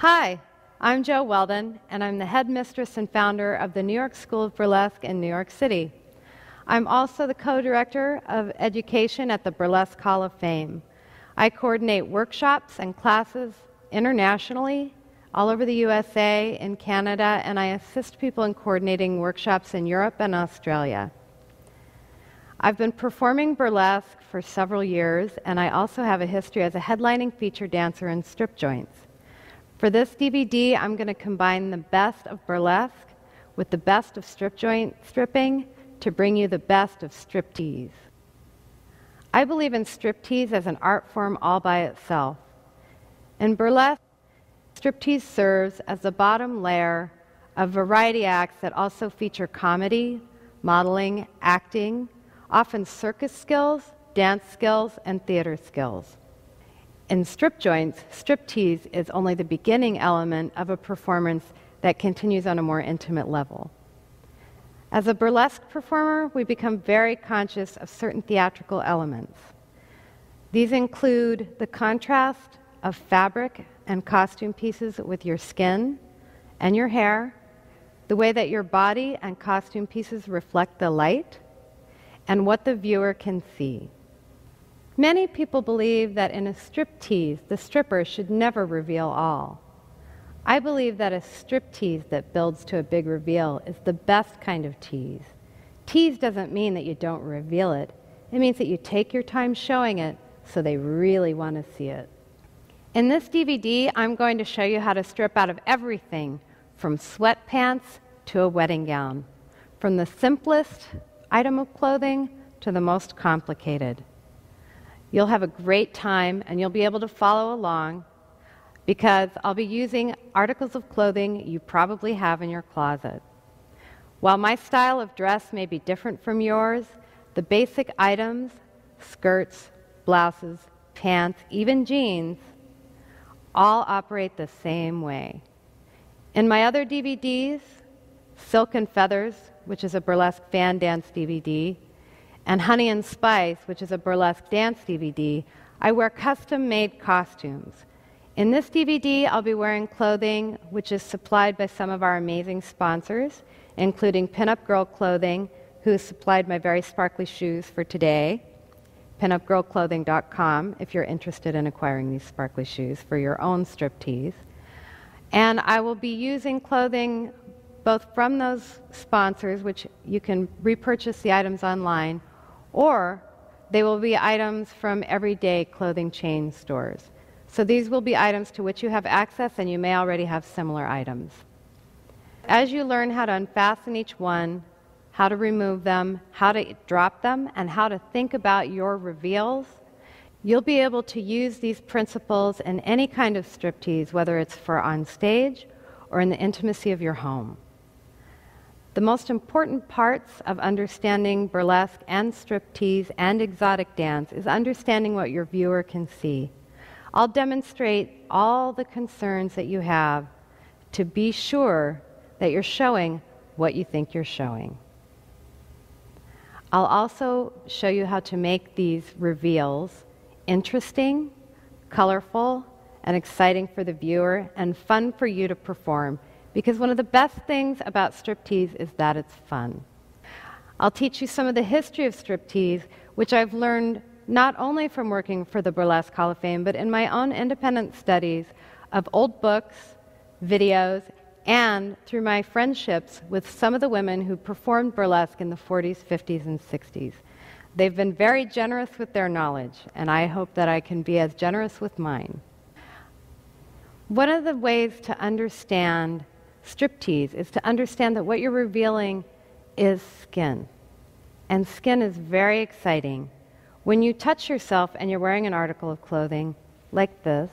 Hi, I'm Jo Weldon, and I'm the headmistress and founder of the New York School of Burlesque in New York City. I'm also the co-director of education at the Burlesque Hall of Fame. I coordinate workshops and classes internationally, all over the USA and Canada, and I assist people in coordinating workshops in Europe and Australia. I've been performing burlesque for several years, and I also have a history as a headlining feature dancer in strip joints. For this DVD, I'm going to combine the best of burlesque with the best of strip joint stripping to bring you the best of striptease. I believe in striptease as an art form all by itself. In burlesque, striptease serves as the bottom layer of variety acts that also feature comedy, modeling, acting, often circus skills, dance skills, and theater skills. In strip joints, striptease is only the beginning element of a performance that continues on a more intimate level. As a burlesque performer, we become very conscious of certain theatrical elements. These include the contrast of fabric and costume pieces with your skin and your hair, the way that your body and costume pieces reflect the light, and what the viewer can see. Many people believe that in a striptease, the stripper should never reveal all. I believe that a striptease that builds to a big reveal is the best kind of tease. Tease doesn't mean that you don't reveal it. It means that you take your time showing it so they really want to see it. In this DVD, I'm going to show you how to strip out of everything from sweatpants to a wedding gown, from the simplest item of clothing to the most complicated. You'll have a great time and you'll be able to follow along because I'll be using articles of clothing you probably have in your closet. While my style of dress may be different from yours, the basic items, skirts, blouses, pants, even jeans, all operate the same way. In my other DVDs, Silk and Feathers, which is a burlesque fan dance DVD, and Honey and Spice, which is a burlesque dance DVD, I wear custom-made costumes. In this DVD, I'll be wearing clothing which is supplied by some of our amazing sponsors, including Pinup Girl Clothing, who supplied my very sparkly shoes for today, pinupgirlclothing.com, if you're interested in acquiring these sparkly shoes for your own striptease. And I will be using clothing both from those sponsors, which you can repurchase the items online, or they will be items from everyday clothing chain stores. So these will be items to which you have access, and you may already have similar items. As you learn how to unfasten each one, how to remove them, how to drop them, and how to think about your reveals, you'll be able to use these principles in any kind of striptease, whether it's for on stage or in the intimacy of your home. The most important parts of understanding burlesque and striptease and exotic dance is understanding what your viewer can see. I'll demonstrate all the concerns that you have to be sure that you're showing what you think you're showing. I'll also show you how to make these reveals interesting, colorful, and exciting for the viewer, and fun for you to perform. Because one of the best things about striptease is that it's fun. I'll teach you some of the history of striptease, which I've learned not only from working for the Burlesque Hall of Fame, but in my own independent studies of old books, videos, and through my friendships with some of the women who performed burlesque in the 40s, 50s, and 60s. They've been very generous with their knowledge, and I hope that I can be as generous with mine. One of the ways to understand striptease is to understand that what you're revealing is skin. And skin is very exciting. When you touch yourself and you're wearing an article of clothing like this,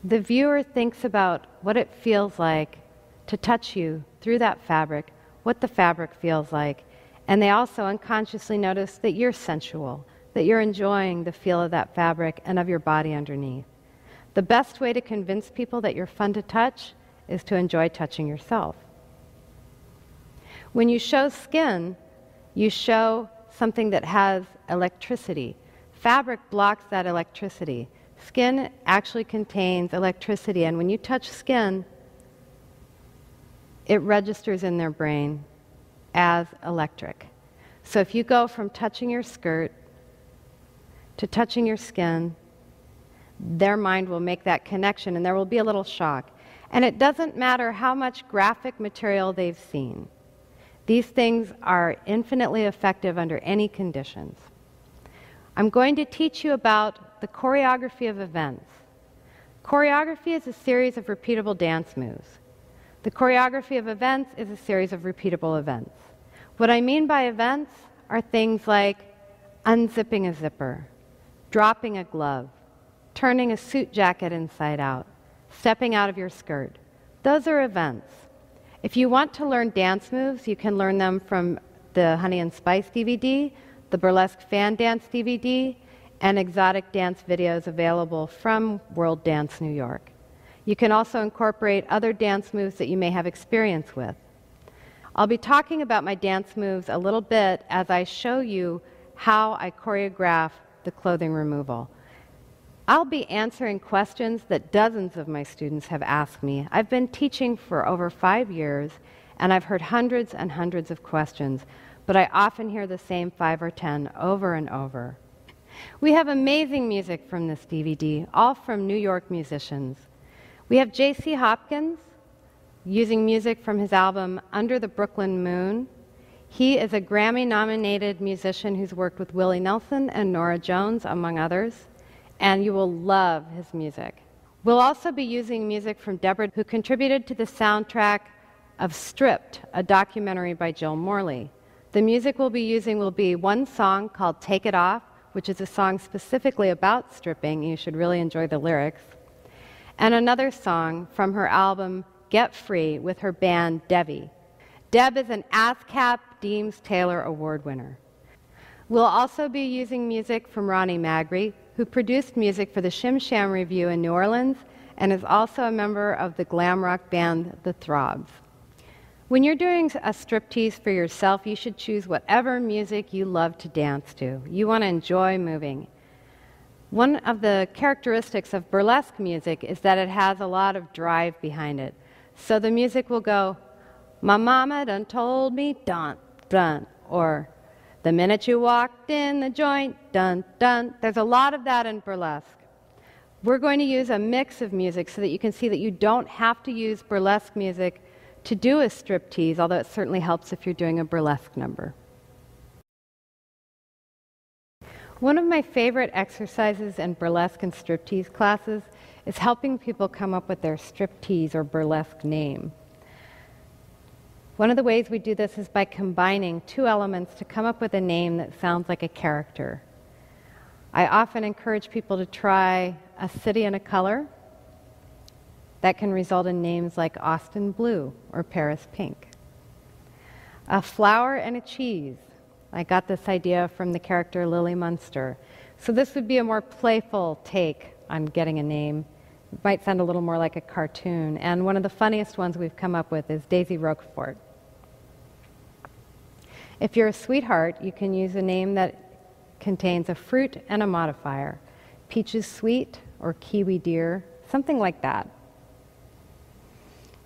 the viewer thinks about what it feels like to touch you through that fabric, what the fabric feels like, and they also unconsciously notice that you're sensual, that you're enjoying the feel of that fabric and of your body underneath. The best way to convince people that you're fun to touch is to enjoy touching yourself. When you show skin, you show something that has electricity. Fabric blocks that electricity. Skin actually contains electricity, and when you touch skin, it registers in their brain as electric. So if you go from touching your skirt to touching your skin, their mind will make that connection, and there will be a little shock. And it doesn't matter how much graphic material they've seen. These things are infinitely effective under any conditions. I'm going to teach you about the choreography of events. Choreography is a series of repeatable dance moves. The choreography of events is a series of repeatable events. What I mean by events are things like unzipping a zipper, dropping a glove, turning a suit jacket inside out, stepping out of your skirt. Those are events. If you want to learn dance moves, you can learn them from the Honey and Spice DVD, the Burlesque Fan Dance DVD, and exotic dance videos available from World Dance New York. You can also incorporate other dance moves that you may have experience with. I'll be talking about my dance moves a little bit as I show you how I choreograph the clothing removal. I'll be answering questions that dozens of my students have asked me. I've been teaching for over 5 years, and I've heard hundreds and hundreds of questions, but I often hear the same 5 or 10 over and over. We have amazing music from this DVD, all from New York musicians. We have J.C. Hopkins using music from his album Under the Brooklyn Moon. He is a Grammy-nominated musician who's worked with Willie Nelson and Norah Jones, among others, and you will love his music. We'll also be using music from Deborah, who contributed to the soundtrack of Stripped, a documentary by Jill Morley. The music we'll be using will be one song called Take It Off, which is a song specifically about stripping. You should really enjoy the lyrics. And another song from her album Get Free with her band Debbie. Deb is an ASCAP Deems Taylor Award winner. We'll also be using music from Ronnie Magri, who produced music for the Shim Sham Revue in New Orleans and is also a member of the glam rock band The Throbs. When you're doing a striptease for yourself, you should choose whatever music you love to dance to. You want to enjoy moving. One of the characteristics of burlesque music is that it has a lot of drive behind it. So the music will go, "My mama done told me, dun, dun," or "The minute you walked in the joint, dun, dun." There's a lot of that in burlesque. We're going to use a mix of music so that you can see that you don't have to use burlesque music to do a striptease, although it certainly helps if you're doing a burlesque number. One of my favorite exercises in burlesque and striptease classes is helping people come up with their striptease or burlesque name. One of the ways we do this is by combining two elements to come up with a name that sounds like a character. I often encourage people to try a city and a color. That can result in names like Austin Blue or Paris Pink. A flower and a cheese. I got this idea from the character Lily Munster. So this would be a more playful take on getting a name. It might sound a little more like a cartoon. And one of the funniest ones we've come up with is Daisy Roquefort. If you're a sweetheart, you can use a name that contains a fruit and a modifier. Peaches Sweet or Kiwi Deer, something like that.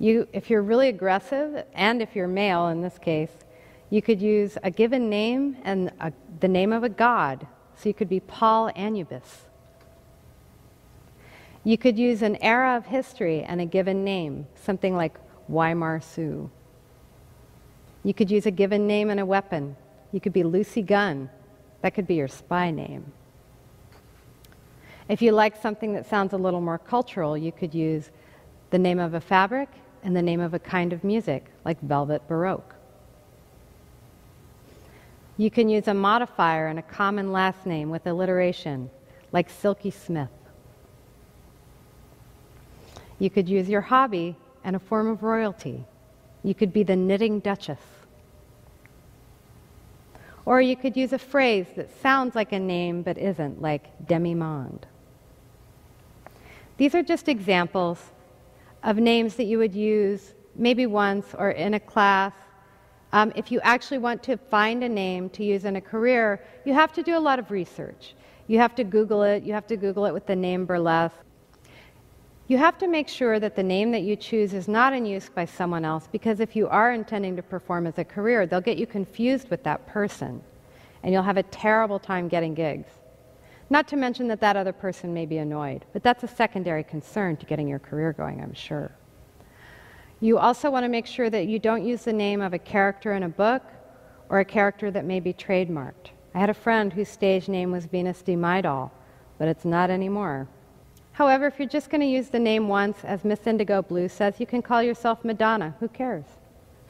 If you're really aggressive, and if you're male in this case, you could use a given name and the name of a god. So you could be Paul Anubis. You could use an era of history and a given name, something like Weimar Sioux. You could use a given name and a weapon. You could be Lucy Gunn. That could be your spy name. If you like something that sounds a little more cultural, you could use the name of a fabric and the name of a kind of music, like Velvet Baroque. You can use a modifier and a common last name with alliteration, like Silky Smith. You could use your hobby and a form of royalty. You could be the Knitting Duchess. Or you could use a phrase that sounds like a name but isn't, like demi-monde. These are just examples of names that you would use maybe once or in a class. If you actually want to find a name to use in a career, you have to do a lot of research. You have to Google it. You have to Google it with the name burlesque. You have to make sure that the name that you choose is not in use by someone else, because if you are intending to perform as a career, they'll get you confused with that person, and you'll have a terrible time getting gigs. Not to mention that that other person may be annoyed, but that's a secondary concern to getting your career going, I'm sure. You also want to make sure that you don't use the name of a character in a book or a character that may be trademarked. I had a friend whose stage name was Venus de Midal, but it's not anymore. However, if you're just going to use the name once, as Miss Indigo Blue says, you can call yourself Madonna. Who cares?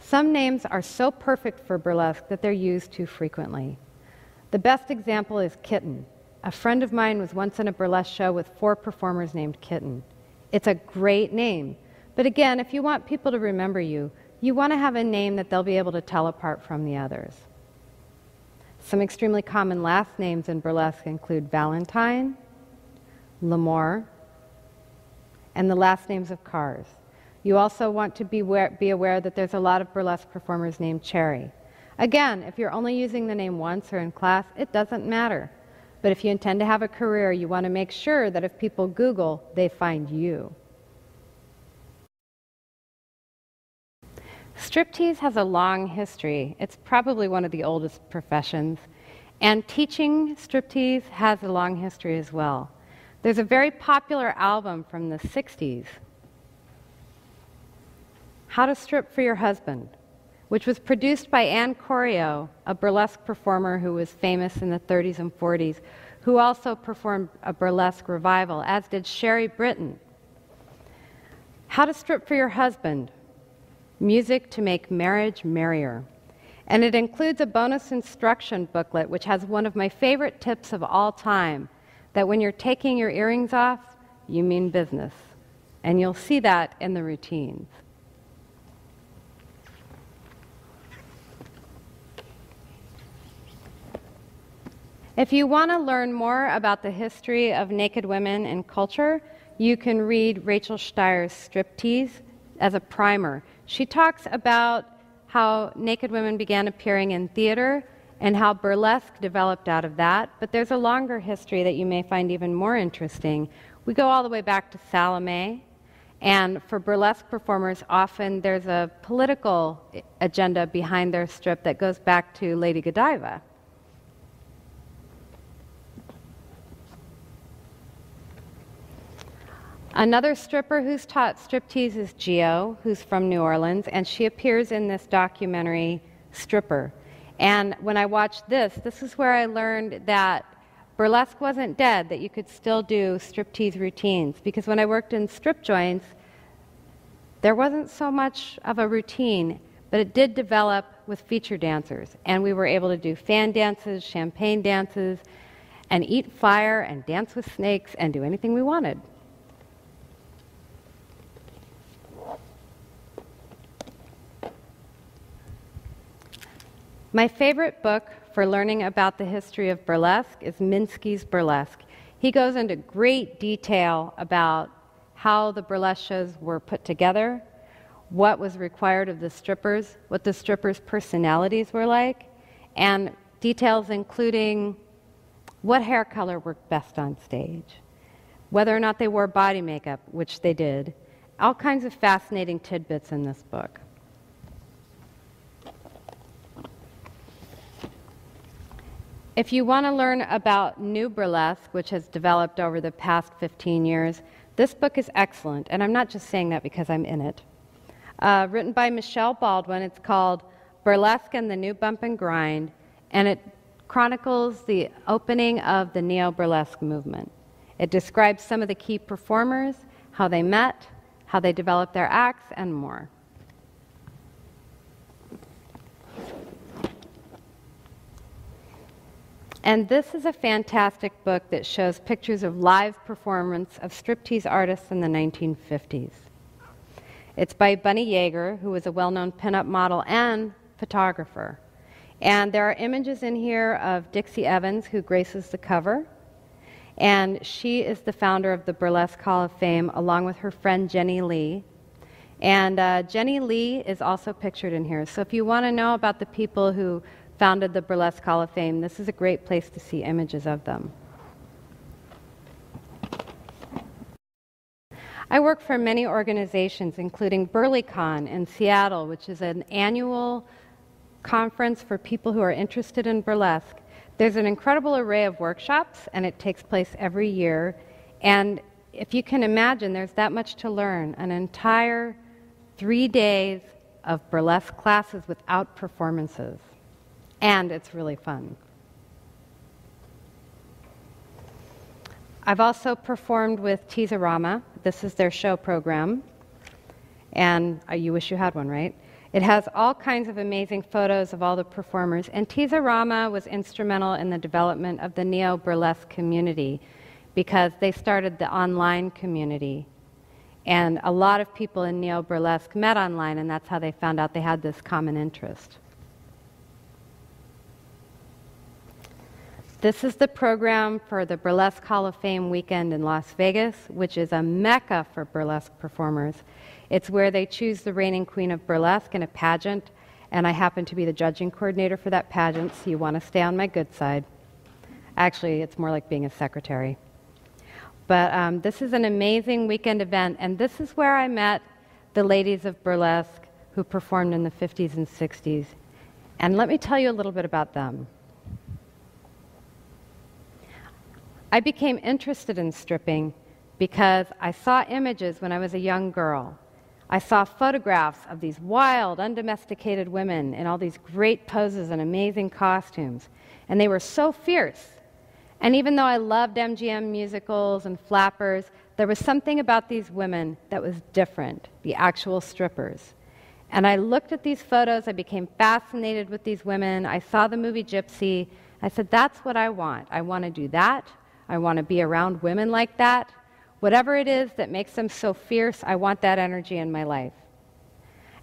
Some names are so perfect for burlesque that they're used too frequently. The best example is Kitten. A friend of mine was once in a burlesque show with 4 performers named Kitten. It's a great name. But again, if you want people to remember you, you want to have a name that they'll be able to tell apart from the others. Some extremely common last names in burlesque include Valentine, L'Amour, and the last names of cars. You also want to be aware that there's a lot of burlesque performers named Cherry. Again, if you're only using the name once or in class, it doesn't matter. But if you intend to have a career, you want to make sure that if people Google, they find you. Striptease has a long history. It's probably one of the oldest professions. And teaching striptease has a long history as well. There's a very popular album from the 60s, How to Strip for Your Husband, which was produced by Ann Corio, a burlesque performer who was famous in the 30s and 40s, who also performed a burlesque revival, as did Sherry Britton. How to Strip for Your Husband, Music to Make Marriage Merrier. And it includes a bonus instruction booklet, which has one of my favorite tips of all time, that when you're taking your earrings off, you mean business. And you'll see that in the routines. If you want to learn more about the history of naked women in culture, you can read Rachel Steyer's Striptease as a primer. She talks about how naked women began appearing in theater and how burlesque developed out of that, but there's a longer history that you may find even more interesting. We go all the way back to Salome, and for burlesque performers, often there's a political agenda behind their strip that goes back to Lady Godiva. Another stripper who's taught striptease is Geo, who's from New Orleans, and she appears in this documentary, Stripper. And when I watched this is where I learned that burlesque wasn't dead, that you could still do striptease routines. Because when I worked in strip joints, there wasn't so much of a routine, but it did develop with feature dancers. And we were able to do fan dances, champagne dances, and eat fire, and dance with snakes, and do anything we wanted. My favorite book for learning about the history of burlesque is Minsky's Burlesque. He goes into great detail about how the burlesque shows were put together, what was required of the strippers, what the strippers' personalities were like, and details including what hair color worked best on stage, whether or not they wore body makeup, which they did, all kinds of fascinating tidbits in this book. If you want to learn about new burlesque, which has developed over the past 15 years, this book is excellent, and I'm not just saying that because I'm in it. Written by Michelle Baldwin, it's called Burlesque and the New Bump and Grind, and it chronicles the opening of the neo-burlesque movement. It describes some of the key performers, how they met, how they developed their acts, and more. And this is a fantastic book that shows pictures of live performance of striptease artists in the 1950s. It's by Bunny Yeager, who was a well-known pinup model and photographer. And there are images in here of Dixie Evans, who graces the cover. And she is the founder of the Burlesque Hall of Fame, along with her friend Jenny Lee. And Jenny Lee is also pictured in here. So if you want to know about the people who founded the Burlesque Hall of Fame, this is a great place to see images of them. I work for many organizations, including BurleyCon in Seattle, which is an annual conference for people who are interested in burlesque. There's an incredible array of workshops, and it takes place every year. And if you can imagine, there's that much to learn. An entire 3 days of burlesque classes without performances. And it's really fun. I've also performed with Teaserama. This is their show program. And you wish you had one, right? It has all kinds of amazing photos of all the performers. And Teaserama was instrumental in the development of the neo-burlesque community because they started the online community. And a lot of people in neo-burlesque met online, and that's how they found out they had this common interest. This is the program for the Burlesque Hall of Fame weekend in Las Vegas, which is a mecca for burlesque performers. It's where they choose the reigning queen of burlesque in a pageant, and I happen to be the judging coordinator for that pageant, so you want to stay on my good side. Actually, it's more like being a secretary. But this is an amazing weekend event, and this is where I met the ladies of burlesque who performed in the 50s and 60s. And let me tell you a little bit about them. I became interested in stripping because I saw images when I was a young girl. I saw photographs of these wild, undomesticated women in all these great poses and amazing costumes. And they were so fierce. And even though I loved MGM musicals and flappers, there was something about these women that was different, the actual strippers. And I looked at these photos, I became fascinated with these women. I saw the movie Gypsy. I said, that's what I want. I want to do that. I want to be around women like that. Whatever it is that makes them so fierce, I want that energy in my life.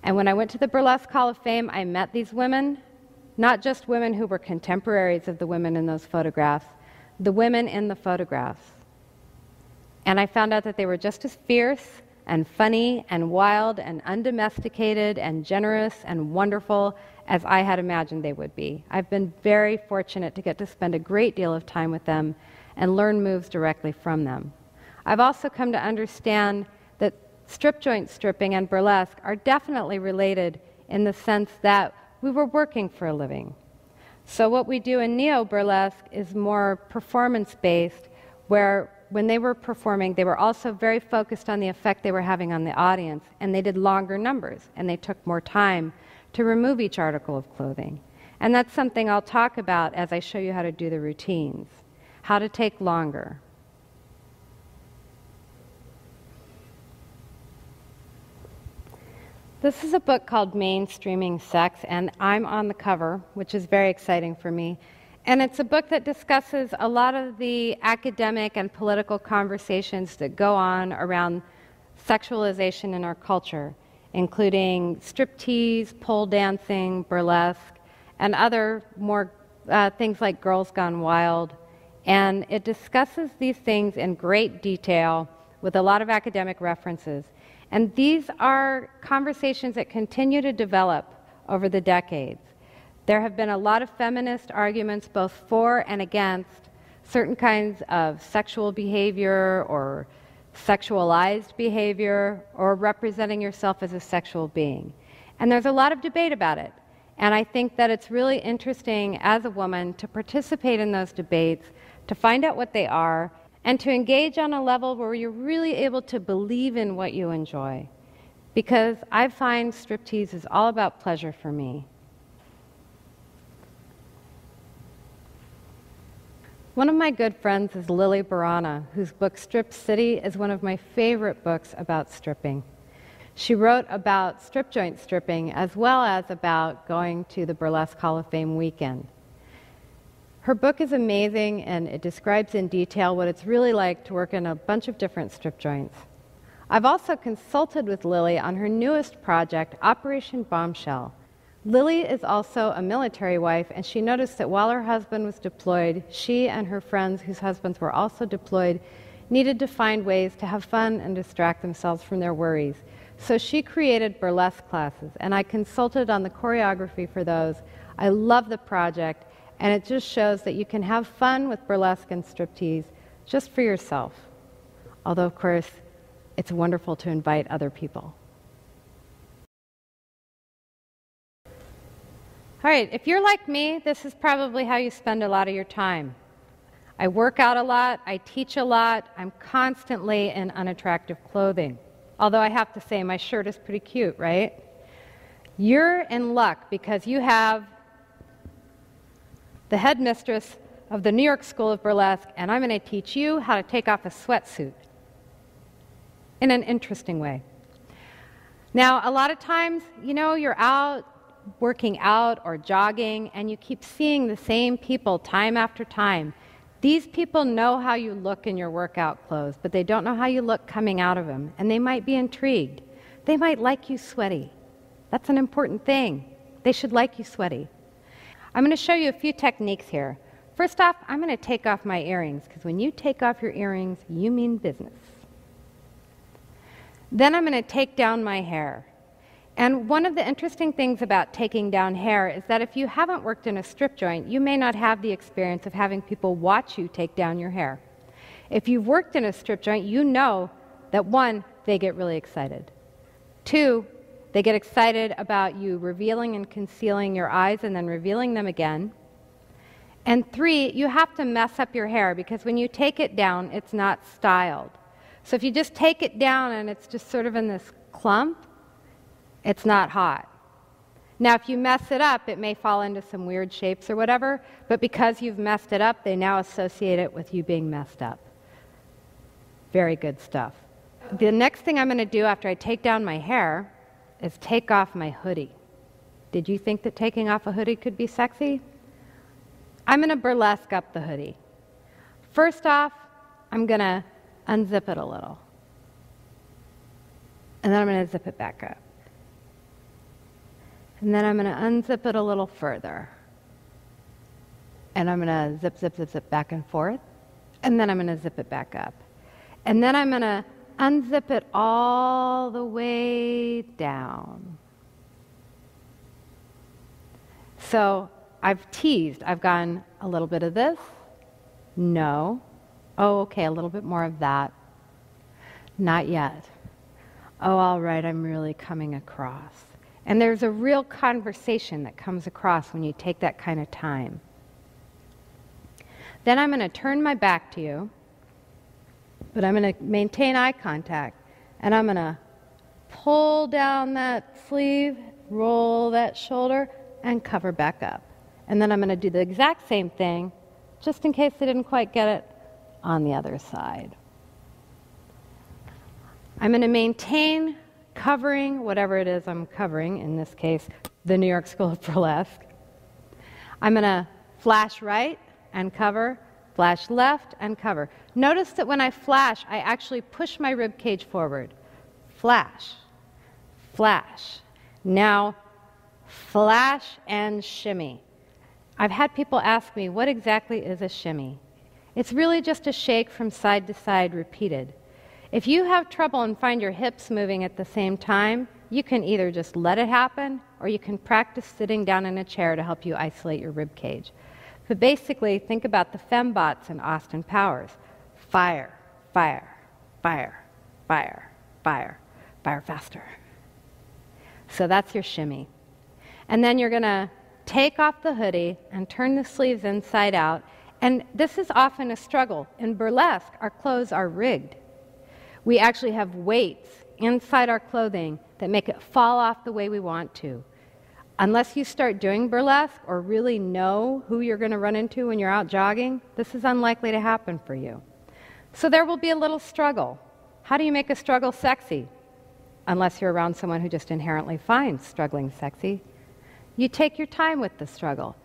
And when I went to the Burlesque Hall of Fame, I met these women, not just women who were contemporaries of the women in those photographs, the women in the photographs. And I found out that they were just as fierce and funny and wild and undomesticated and generous and wonderful as I had imagined they would be. I've been very fortunate to get to spend a great deal of time with them and learn moves directly from them. I've also come to understand that strip joint stripping and burlesque are definitely related in the sense that we were working for a living. So what we do in neo-burlesque is more performance-based, where when they were performing, they were also very focused on the effect they were having on the audience, and they did longer numbers, and they took more time to remove each article of clothing. And that's something I'll talk about as I show you how to do the routines. How to take longer. This is a book called Mainstreaming Sex, and I'm on the cover, which is very exciting for me. And it's a book that discusses a lot of the academic and political conversations that go on around sexualization in our culture, including striptease, pole dancing, burlesque, and other more things like Girls Gone Wild. And it discusses these things in great detail with a lot of academic references. And these are conversations that continue to develop over the decades. There have been a lot of feminist arguments both for and against certain kinds of sexual behavior or sexualized behavior or representing yourself as a sexual being. And there's a lot of debate about it. And I think that it's really interesting as a woman to participate in those debates, to find out what they are, and to engage on a level where you're really able to believe in what you enjoy. Because I find striptease is all about pleasure for me. One of my good friends is Lily Barana, whose book Strip City is one of my favorite books about stripping. She wrote about strip joint stripping as well as about going to the Burlesque Hall of Fame weekend. Her book is amazing, and it describes in detail what it's really like to work in a bunch of different strip joints. I've also consulted with Lily on her newest project, Operation Bombshell. Lily is also a military wife, and she noticed that while her husband was deployed, she and her friends whose husbands were also deployed needed to find ways to have fun and distract themselves from their worries. So she created burlesque classes, and I consulted on the choreography for those. I love the project. And it just shows that you can have fun with burlesque and striptease just for yourself. Although, of course, it's wonderful to invite other people. All right, if you're like me, this is probably how you spend a lot of your time. I work out a lot, I teach a lot, I'm constantly in unattractive clothing. Although I have to say, my shirt is pretty cute, right? You're in luck because you have the headmistress of the New York School of Burlesque, and I'm going to teach you how to take off a sweatsuit in an interesting way. Now, a lot of times, you're out working out or jogging, and you keep seeing the same people time after time. These people know how you look in your workout clothes, but they don't know how you look coming out of them, and they might be intrigued. They might like you sweaty. That's an important thing. They should like you sweaty. I'm going to show you a few techniques here. First off, I'm going to take off my earrings, because when you take off your earrings, you mean business. Then I'm going to take down my hair. And one of the interesting things about taking down hair is that if you haven't worked in a strip joint, you may not have the experience of having people watch you take down your hair. If you've worked in a strip joint, you know that 1, they get really excited. 2, they get excited about you revealing and concealing your eyes and then revealing them again. And 3, you have to mess up your hair because when you take it down, it's not styled. So if you just take it down and it's just sort of in this clump, it's not hot. Now, if you mess it up, it may fall into some weird shapes or whatever, but because you've messed it up, they now associate it with you being messed up. Very good stuff. The next thing I'm going to do after I take down my hair is take off my hoodie. Did you think that taking off a hoodie could be sexy? I'm going to burlesque up the hoodie. First off, I'm going to unzip it a little. And then I'm going to zip it back up. And then I'm going to unzip it a little further. And I'm going to zip, zip, zip, zip back and forth. And then I'm going to zip it back up. And then I'm going to unzip it all the way down. So I've teased. I've gone a little bit of this. No. Oh, okay, a little bit more of that. Not yet. Oh, all right, I'm really coming across. And there's a real conversation that comes across when you take that kind of time. Then I'm going to turn my back to you, but I'm going to maintain eye contact. And I'm going to pull down that sleeve, roll that shoulder, and cover back up. And then I'm going to do the exact same thing, just in case I didn't quite get it, on the other side. I'm going to maintain covering whatever it is I'm covering, in this case, the New York School of Burlesque. I'm going to flash right and cover, flash left and cover. Notice that when I flash, I actually push my rib cage forward. Flash, flash. Now, flash and shimmy. I've had people ask me, what exactly is a shimmy? It's really just a shake from side to side repeated. If you have trouble and find your hips moving at the same time, you can either just let it happen or you can practice sitting down in a chair to help you isolate your rib cage. But basically, think about the fembots in Austin Powers. Fire, fire, fire, fire, fire, fire faster. So that's your shimmy. And then you're going to take off the hoodie and turn the sleeves inside out. And this is often a struggle. In burlesque, our clothes are rigged. We actually have weights inside our clothing that make it fall off the way we want to. Unless you start doing burlesque or really know who you're going to run into when you're out jogging, this is unlikely to happen for you. So there will be a little struggle. How do you make a struggle sexy? Unless you're around someone who just inherently finds struggling sexy. You take your time with the struggle.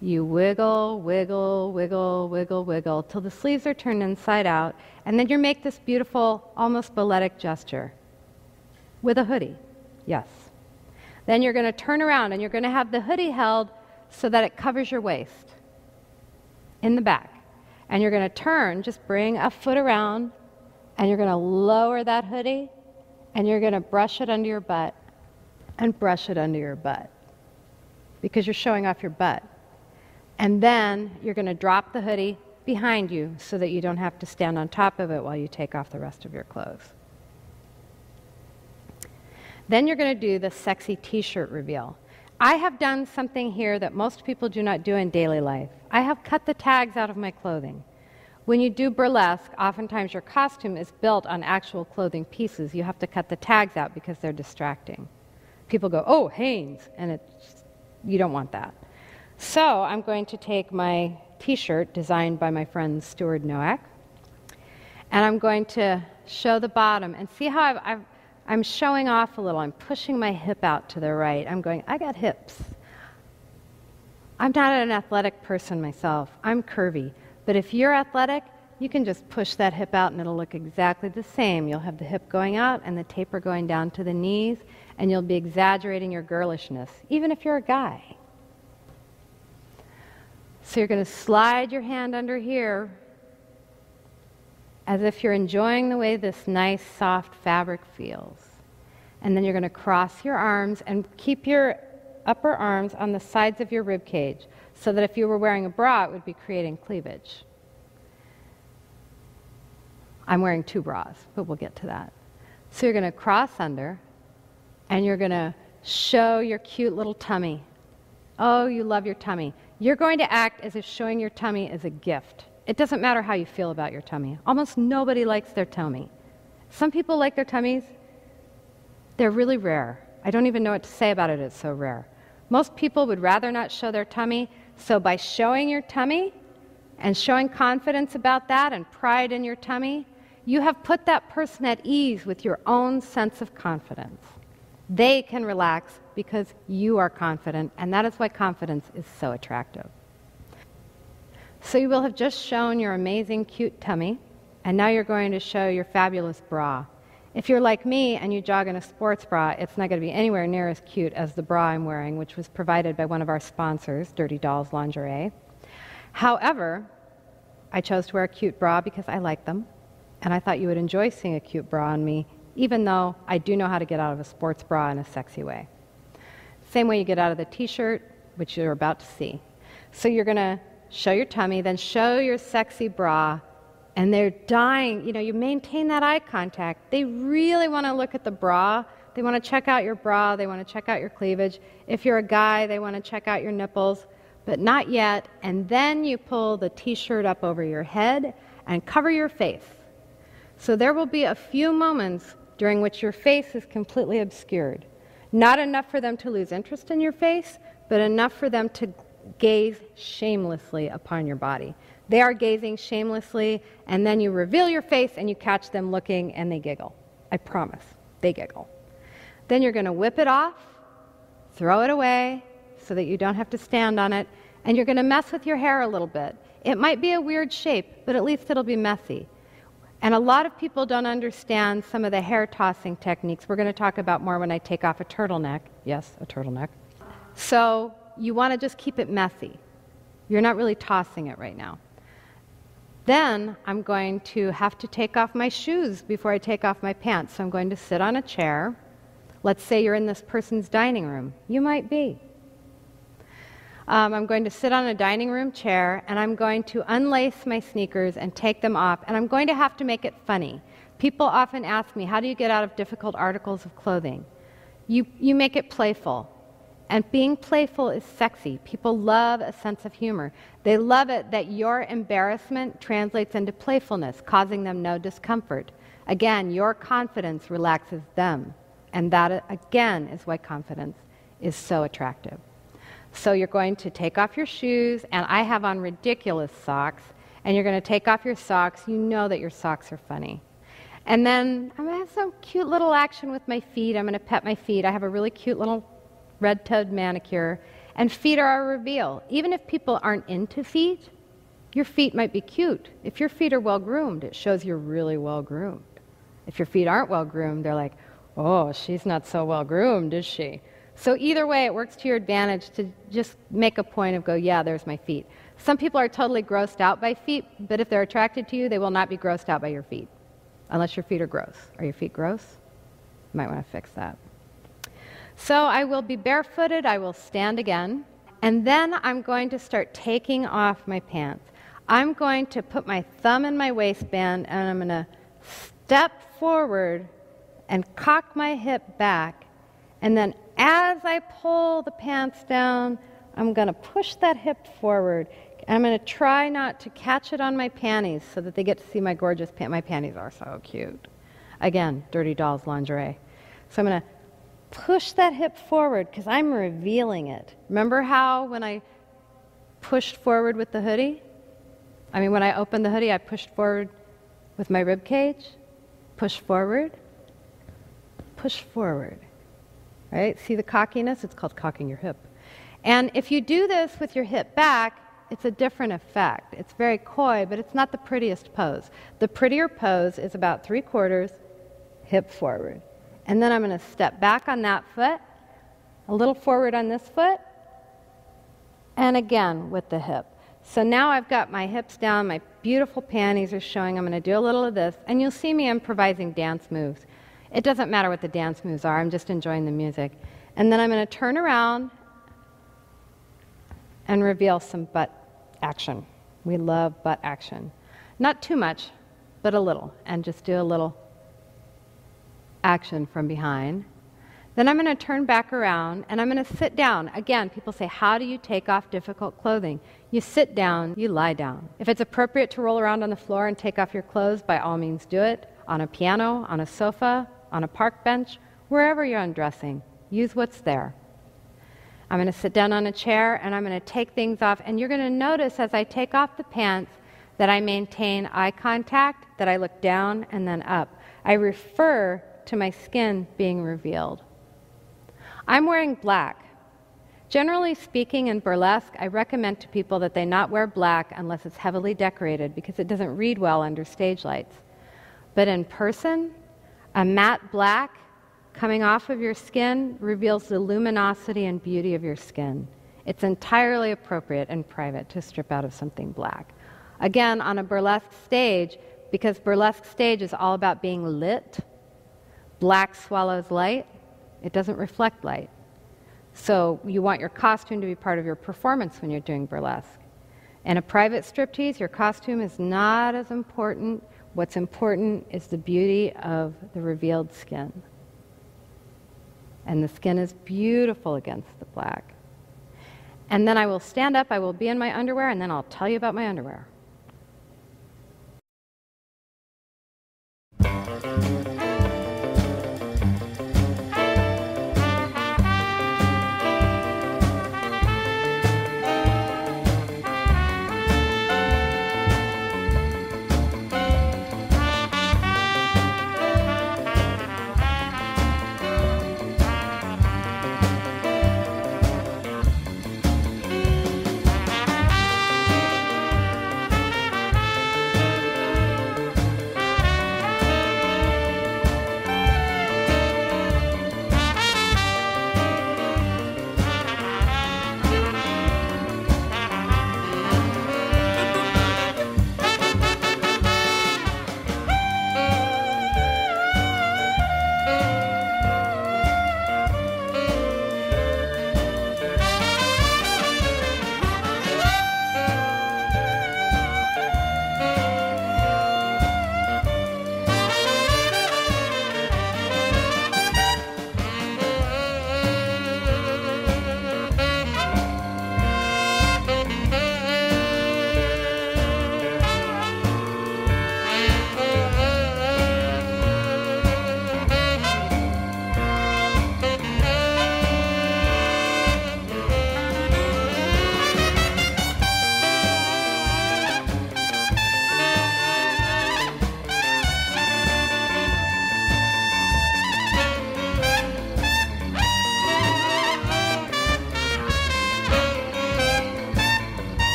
You wiggle, wiggle, wiggle, wiggle, wiggle, till the sleeves are turned inside out, and then you make this beautiful, almost balletic gesture with a hoodie. Yes. Then you're going to turn around, and you're going to have the hoodie held so that it covers your waist in the back. And you're going to turn, just bring a foot around, and you're going to lower that hoodie, and you're going to brush it under your butt, and brush it under your butt, because you're showing off your butt. And then you're going to drop the hoodie behind you so that you don't have to stand on top of it while you take off the rest of your clothes. Then you're going to do the sexy t-shirt reveal. I have done something here that most people do not do in daily life. I have cut the tags out of my clothing. When you do burlesque, oftentimes your costume is built on actual clothing pieces. You have to cut the tags out because they're distracting. People go, oh, Hanes, and you don't want that. So I'm going to take my t-shirt designed by my friend Stuart Noack, and I'm going to show the bottom and see how I'm showing off a little. I'm pushing my hip out to the right. I'm going, I got hips. I'm not an athletic person myself. I'm curvy. But if you're athletic, you can just push that hip out and it'll look exactly the same. You'll have the hip going out and the taper going down to the knees, and you'll be exaggerating your girlishness, even if you're a guy. So you're going to slide your hand under here as if you're enjoying the way this nice, soft fabric feels. And then you're going to cross your arms and keep your upper arms on the sides of your rib cage, so that if you were wearing a bra, it would be creating cleavage. I'm wearing 2 bras, but we'll get to that. So you're going to cross under, and you're going to show your cute little tummy. Oh, you love your tummy. You're going to act as if showing your tummy is a gift. It doesn't matter how you feel about your tummy. Almost nobody likes their tummy. Some people like their tummies. They're really rare. I don't even know what to say about it. It's so rare. Most people would rather not show their tummy. So by showing your tummy and showing confidence about that and pride in your tummy, you have put that person at ease with your own sense of confidence. They can relax because you are confident, and that is why confidence is so attractive. So you will have just shown your amazing, cute tummy, and now you're going to show your fabulous bra. If you're like me and you jog in a sports bra, it's not going to be anywhere near as cute as the bra I'm wearing, which was provided by one of our sponsors, Dirty Dolls Lingerie. However, I chose to wear a cute bra because I like them, and I thought you would enjoy seeing a cute bra on me, even though I do know how to get out of a sports bra in a sexy way. Same way you get out of the t-shirt, which you're about to see. So you're going to show your tummy, then show your sexy bra, and they're dying. You know, you maintain that eye contact. They really want to look at the bra. They want to check out your bra. They want to check out your cleavage. If you're a guy, they want to check out your nipples, but not yet. And then you pull the t-shirt up over your head and cover your face. So there will be a few moments during which your face is completely obscured. Not enough for them to lose interest in your face, but enough for them to gaze shamelessly upon your body. They are gazing shamelessly, and then you reveal your face and you catch them looking and they giggle. I promise, they giggle. Then you're going to whip it off, throw it away so that you don't have to stand on it, and you're going to mess with your hair a little bit. It might be a weird shape, but at least it'll be messy. And a lot of people don't understand some of the hair tossing techniques. We're going to talk about more when I take off a turtleneck. Yes, a turtleneck. So you want to just keep it messy. You're not really tossing it right now. Then I'm going to have to take off my shoes before I take off my pants. So I'm going to sit on a chair. Let's say you're in this person's dining room. You might be. I'm going to sit on a dining room chair, and I'm going to unlace my sneakers and take them off, and I'm going to have to make it funny. People often ask me, how do you get out of difficult articles of clothing? You make it playful. And being playful is sexy. People love a sense of humor. They love it that your embarrassment translates into playfulness, causing them no discomfort. Again, your confidence relaxes them. And that, again, is why confidence is so attractive. So you're going to take off your shoes, and I have on ridiculous socks, and you're going to take off your socks. You know that your socks are funny. And then I'm going to have some cute little action with my feet. I'm going to pet my feet. I have a really cute little red-toed manicure, and feet are a reveal. Even if people aren't into feet, your feet might be cute. If your feet are well-groomed, it shows you're really well-groomed. If your feet aren't well-groomed, they're like, oh, she's not so well-groomed, is she? So either way, it works to your advantage to just make a point of go, yeah, there's my feet. Some people are totally grossed out by feet, but if they're attracted to you, they will not be grossed out by your feet, unless your feet are gross. Are your feet gross? You might want to fix that. So I will be barefooted, I will stand again, and then I'm going to start taking off my pants. I'm going to put my thumb in my waistband, and I'm going to step forward and cock my hip back And then as I pull the pants down, I'm going to push that hip forward. And I'm going to try not to catch it on my panties so that they get to see my gorgeous pants. My panties are so cute. Again, Dirty Dolls lingerie. So I'm going to push that hip forward because I'm revealing it. Remember how when I pushed forward with the hoodie? When I opened the hoodie, I pushed forward with my rib cage. Push forward. Push forward. Right? See the cockiness? It's called cocking your hip. And if you do this with your hip back, it's a different effect. It's very coy, but it's not the prettiest pose. The prettier pose is about 3/4 hip forward. And then I'm going to step back on that foot, a little forward on this foot, and again with the hip. So now I've got my hips down, my beautiful panties are showing. I'm going to do a little of this, and you'll see me improvising dance moves. It doesn't matter what the dance moves are, I'm just enjoying the music. And then I'm going to turn around and reveal some butt action. We love butt action. Not too much, but a little, and just do a little action from behind. Then I'm going to turn back around and I'm going to sit down. Again, people say, how do you take off difficult clothing? You sit down, you lie down. If it's appropriate to roll around on the floor and take off your clothes, by all means do it. On a piano, on a sofa, on a park bench, wherever you're undressing, use what's there. I'm going to sit down on a chair and I'm going to take things off, and you're going to notice as I take off the pants that I maintain eye contact, that I look down and then up. I refer to my skin being revealed. I'm wearing black. Generally speaking, in burlesque, I recommend to people that they not wear black unless it's heavily decorated because it doesn't read well under stage lights. But in person, a matte black coming off of your skin reveals the luminosity and beauty of your skin. It's entirely appropriate and private to strip out of something black. Again, on a burlesque stage, because burlesque stage is all about being lit, black swallows light, it doesn't reflect light. So you want your costume to be part of your performance when you're doing burlesque. In a private striptease, your costume is not as important. What's important is the beauty of the revealed skin. And the skin is beautiful against the black. And then I will stand up, I will be in my underwear, and then I'll tell you about my underwear.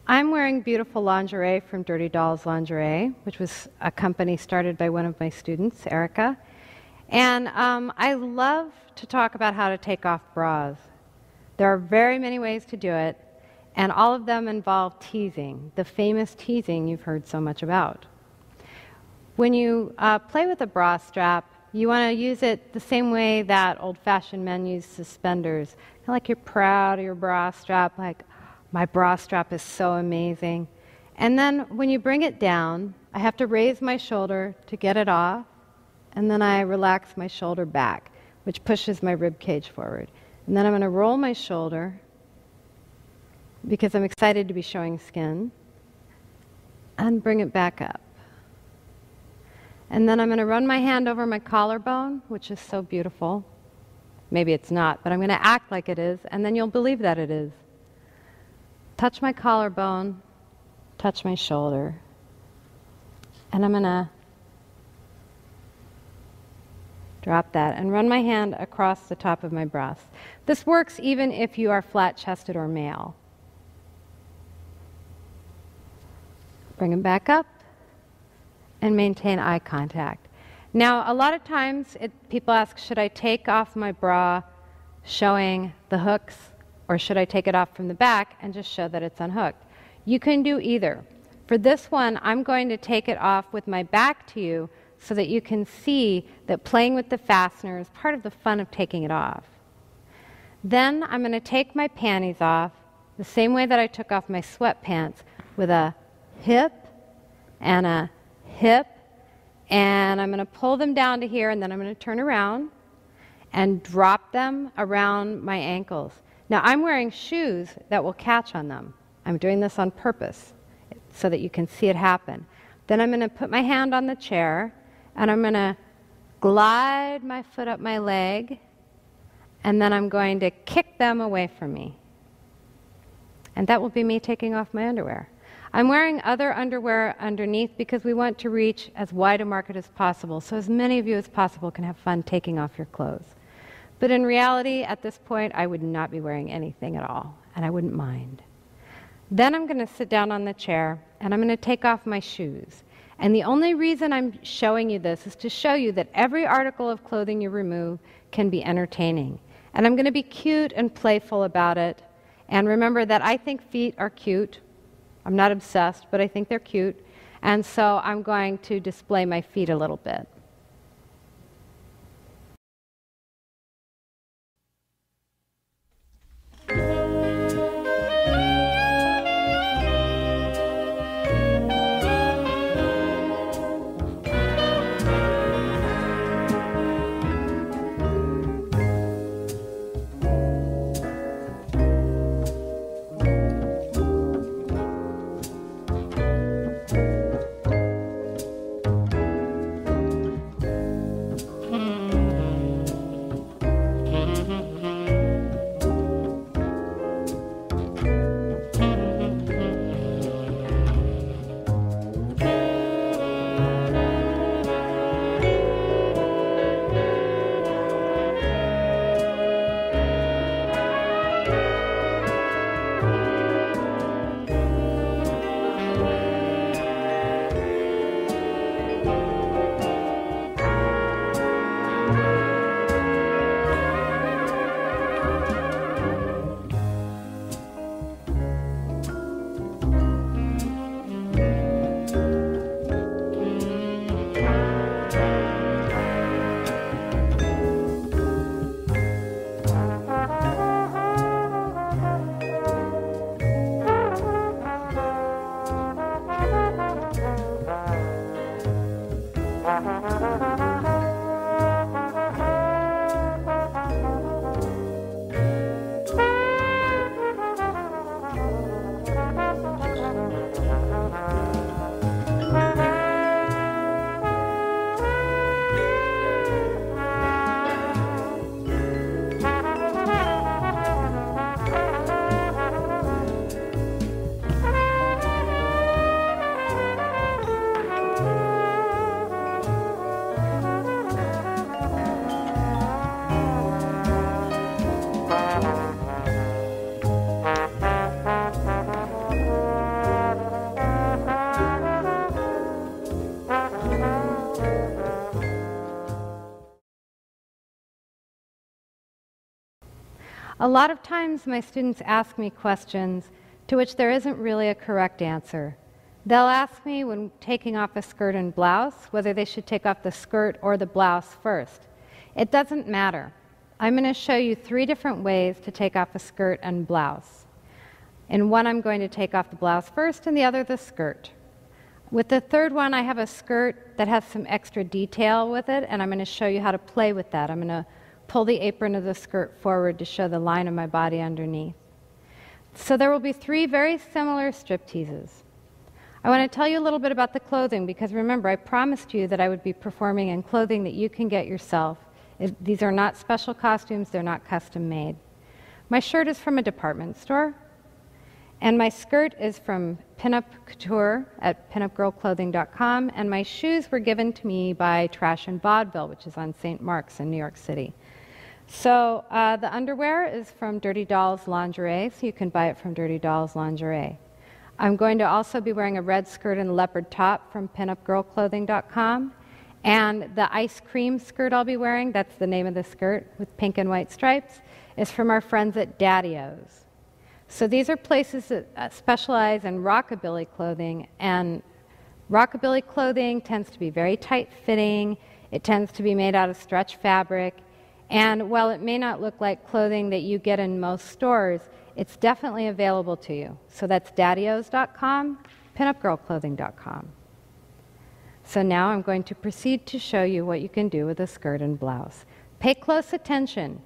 I'm wearing beautiful lingerie from Dirty Dolls Lingerie, which was a company started by one of my students, Erica. And I love to talk about how to take off bras. There are very many ways to do it, and all of them involve teasing, the famous teasing you've heard so much about. When you play with a bra strap, you want to use it the same way that old-fashioned men use suspenders. Kind of like you're proud of your bra strap, like, my bra strap is so amazing. And then when you bring it down, I have to raise my shoulder to get it off, and then I relax my shoulder back, which pushes my rib cage forward. And then I'm going to roll my shoulder, because I'm excited to be showing skin, and bring it back up. And then I'm going to run my hand over my collarbone, which is so beautiful. Maybe it's not, but I'm going to act like it is, and then you'll believe that it is. Touch my collarbone, touch my shoulder, and I'm going to drop that and run my hand across the top of my breast. This works even if you are flat-chested or male. Bring them back up and maintain eye contact. Now, a lot of times people ask, should I take off my bra showing the hooks, or should I take it off from the back and just show that it's unhooked? You can do either. For this one, I'm going to take it off with my back to you so that you can see that playing with the fastener is part of the fun of taking it off. Then I'm going to take my panties off the same way that I took off my sweatpants, with a hip and a hip, and I'm going to pull them down to here, and then I'm going to turn around and drop them around my ankles. Now, I'm wearing shoes that will catch on them. I'm doing this on purpose so that you can see it happen. Then I'm going to put my hand on the chair, and I'm going to glide my foot up my leg, and then I'm going to kick them away from me. And that will be me taking off my underwear. I'm wearing other underwear underneath because we want to reach as wide a market as possible, so as many of you as possible can have fun taking off your clothes. But in reality, at this point, I would not be wearing anything at all, and I wouldn't mind. Then I'm going to sit down on the chair, and I'm going to take off my shoes. And the only reason I'm showing you this is to show you that every article of clothing you remove can be entertaining. And I'm going to be cute and playful about it. And remember that I think feet are cute. I'm not obsessed, but I think they're cute. And so I'm going to display my feet a little bit. A lot of times my students ask me questions to which there isn't really a correct answer. They'll ask me when taking off a skirt and blouse whether they should take off the skirt or the blouse first. It doesn't matter. I'm going to show you 3 different ways to take off a skirt and blouse. In one, I'm going to take off the blouse first, and the other, the skirt. With the third one, I have a skirt that has some extra detail with it, and I'm going to show you how to play with that. I'm going to pull the apron of the skirt forward to show the line of my body underneath. So there will be 3 very similar stripteases. I want to tell you a little bit about the clothing, because remember, I promised you that I would be performing in clothing that you can get yourself. These are not special costumes, they're not custom made. My shirt is from a department store, and my skirt is from Pinup Couture at pinupgirlclothing.com, and my shoes were given to me by Trash and Vaudeville, which is on St. Mark's in New York City. So the underwear is from Dirty Dolls Lingerie, so you can buy it from Dirty Dolls Lingerie. I'm going to also be wearing a red skirt and leopard top from pinupgirlclothing.com, and the ice cream skirt I'll be wearing, that's the name of the skirt with pink and white stripes, is from our friends at Daddy-O's. So these are places that specialize in rockabilly clothing, and rockabilly clothing tends to be very tight-fitting. It tends to be made out of stretch fabric, and while it may not look like clothing that you get in most stores, it's definitely available to you. So that's daddyos.com, pinupgirlclothing.com. So now I'm going to proceed to show you what you can do with a skirt and blouse. Pay close attention.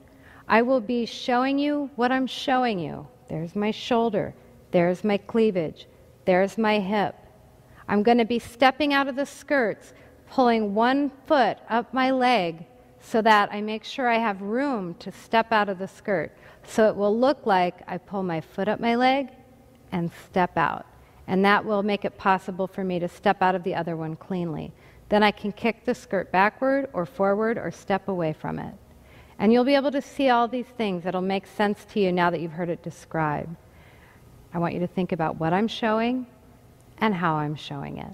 I will be showing you what I'm showing you. There's my shoulder, there's my cleavage, there's my hip. I'm going to be stepping out of the skirts, pulling one foot up my leg so that I make sure I have room to step out of the skirt. So it will look like I pull my foot up my leg and step out. And that will make it possible for me to step out of the other one cleanly. Then I can kick the skirt backward or forward or step away from it. And you'll be able to see all these things that'll make sense to you now that you've heard it described. I want you to think about what I'm showing and how I'm showing it.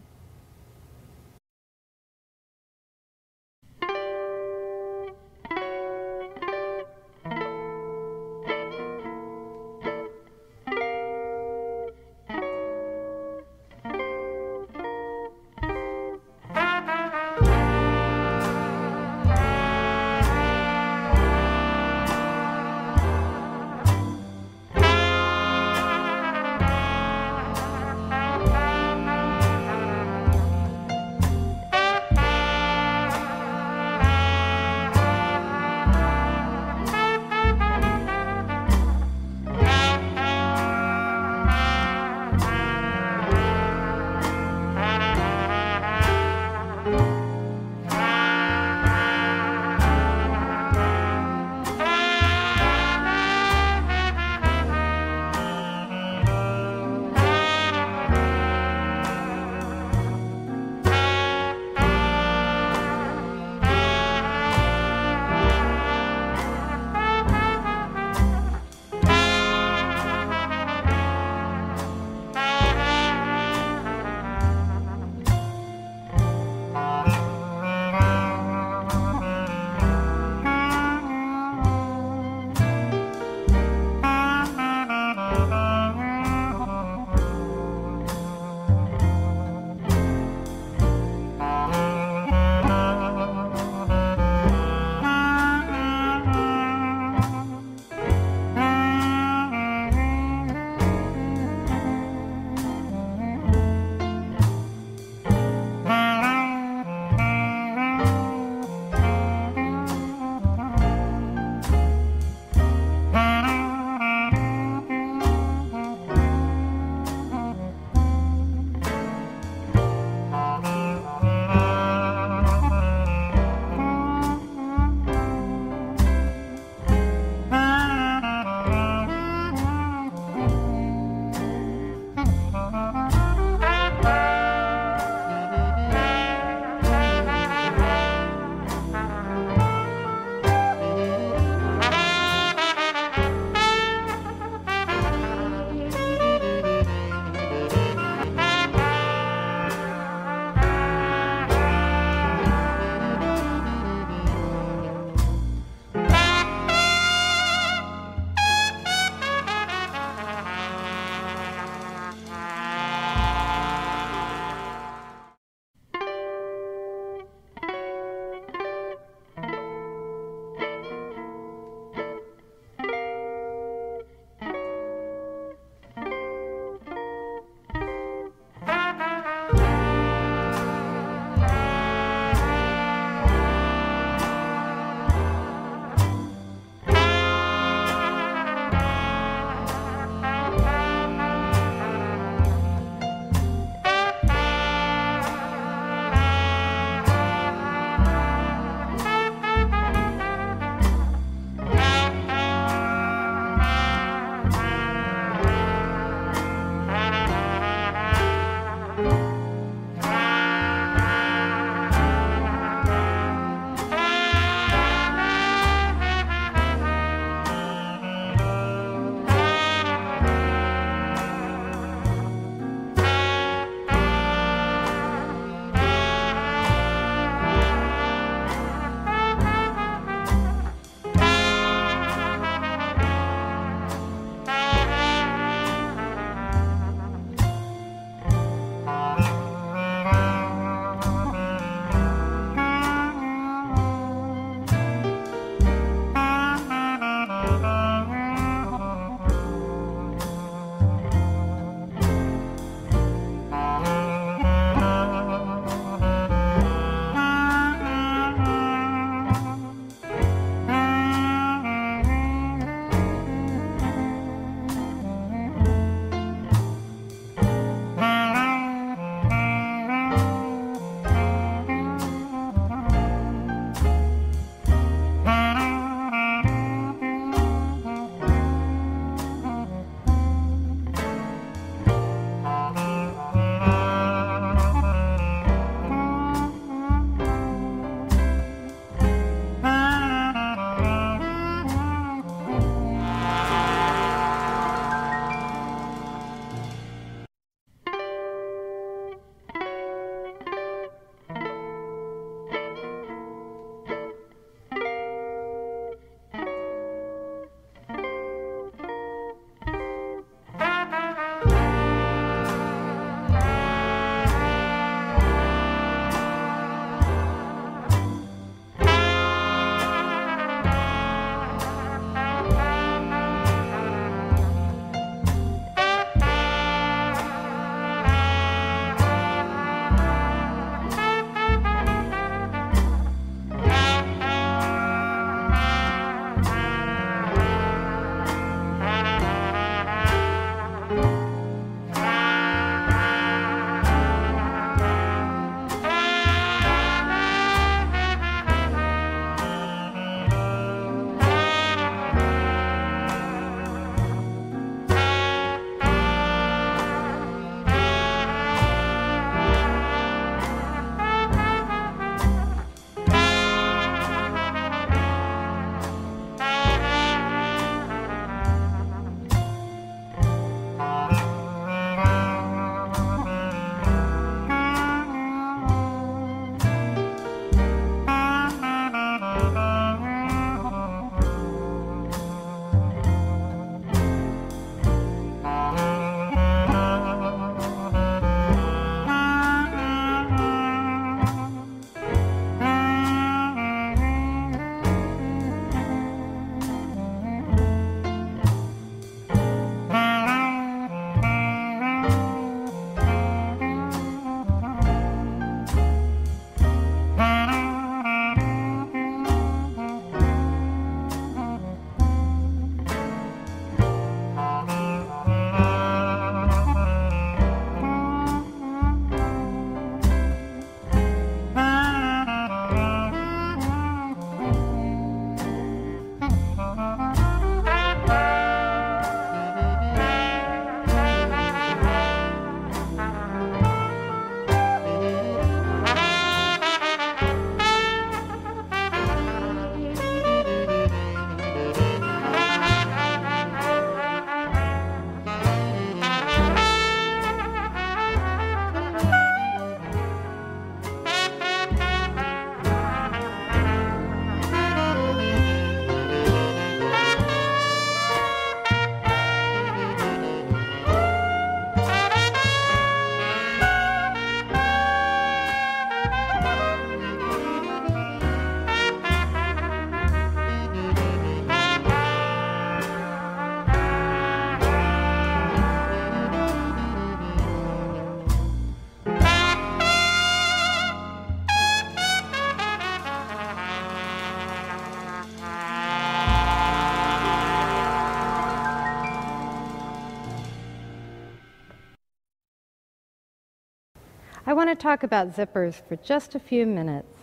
want to talk about zippers for just a few minutes.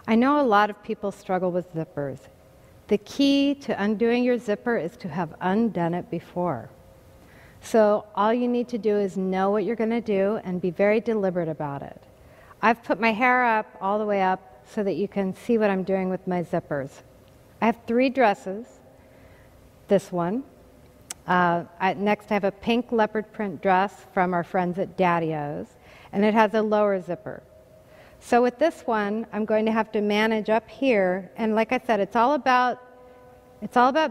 I know a lot of people struggle with zippers. The key to undoing your zipper is to have undone it before. So all you need to do is know what you're going to do and be very deliberate about it. I've put my hair up, all the way up, so that you can see what I'm doing with my zippers. I have 3 dresses. This one. Next I have a pink leopard print dress from our friends at Daddy-O's, and it has a lower zipper. So with this one, I'm going to have to manage up here, and like I said, it's all about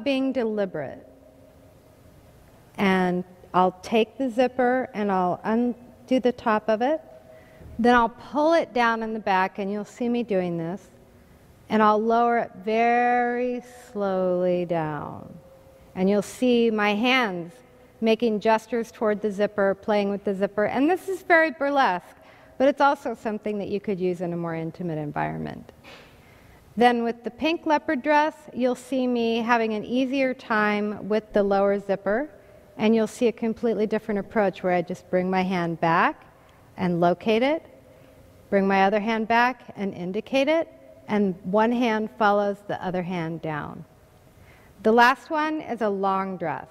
being deliberate. And I'll take the zipper and I'll undo the top of it. Then I'll pull it down in the back, and you'll see me doing this, and I'll lower it very slowly down. And you'll see my hands making gestures toward the zipper, playing with the zipper, and this is very burlesque, but it's also something that you could use in a more intimate environment. Then with the pink leopard dress, you'll see me having an easier time with the lower zipper, and you'll see a completely different approach where I just bring my hand back and locate it, bring my other hand back and indicate it, and one hand follows the other hand down. The last one is a long dress.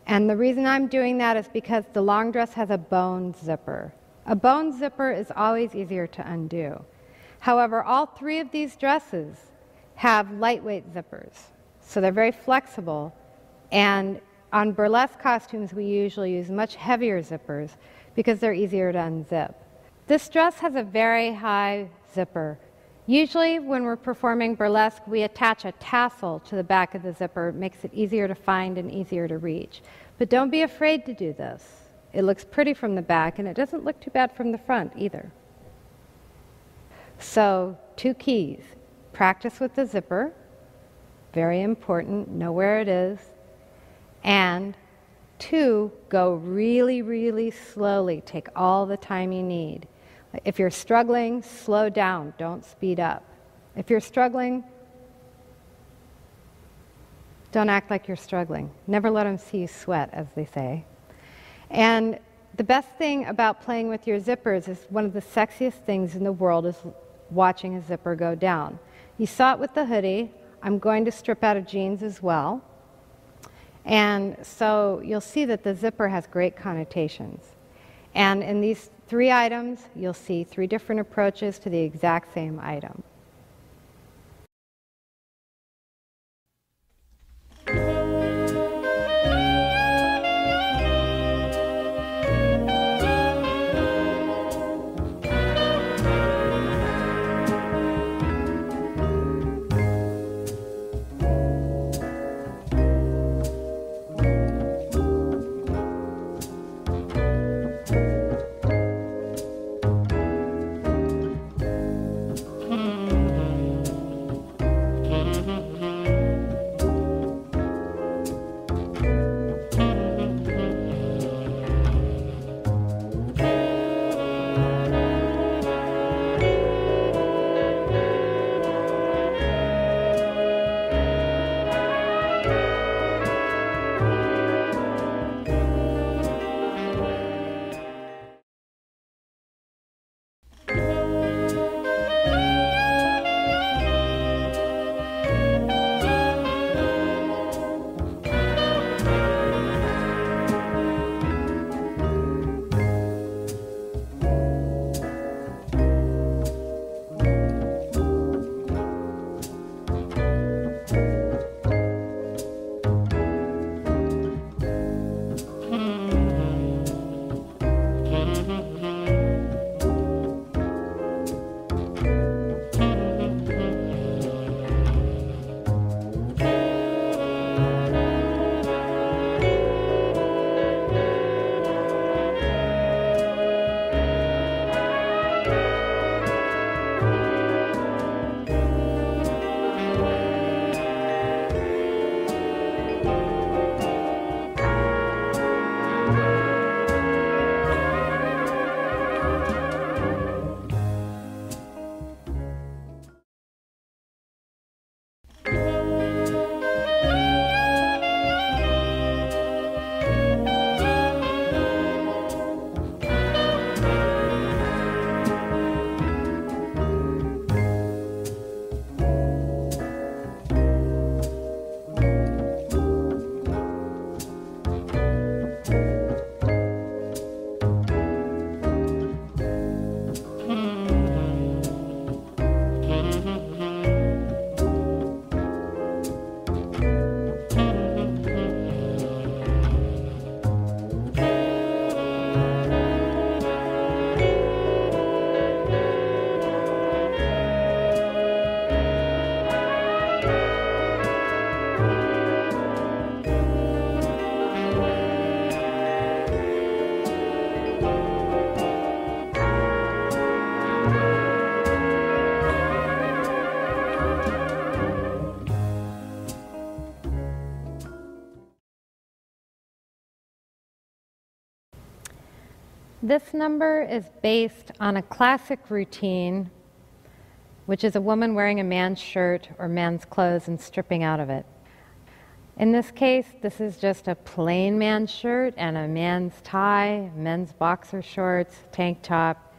And the reason I'm doing that is because the long dress has a bone zipper. A bone zipper is always easier to undo. However, all 3 of these dresses have lightweight zippers. So they're very flexible. And on burlesque costumes, we usually use much heavier zippers because they're easier to unzip. This dress has a very high zipper. Usually when we're performing burlesque, we attach a tassel to the back of the zipper. It makes it easier to find and easier to reach. But don't be afraid to do this. It looks pretty from the back, and it doesn't look too bad from the front either. So 2 keys. Practice with the zipper. Very important. Know where it is. And 2, go really, really slowly. Take all the time you need. If you're struggling, slow down. Don't speed up. If you're struggling, don't act like you're struggling. Never let them see you sweat, as they say. And the best thing about playing with your zippers is one of the sexiest things in the world is watching a zipper go down. You saw it with the hoodie. I'm going to strip out of jeans as well. And so you'll see that the zipper has great connotations. And in these 3 items, you'll see 3 different approaches to the exact same item. This number is based on a classic routine, which is a woman wearing a man's shirt or man's clothes and stripping out of it. In this case, this is just a plain man's shirt and a man's tie, men's boxer shorts, tank top,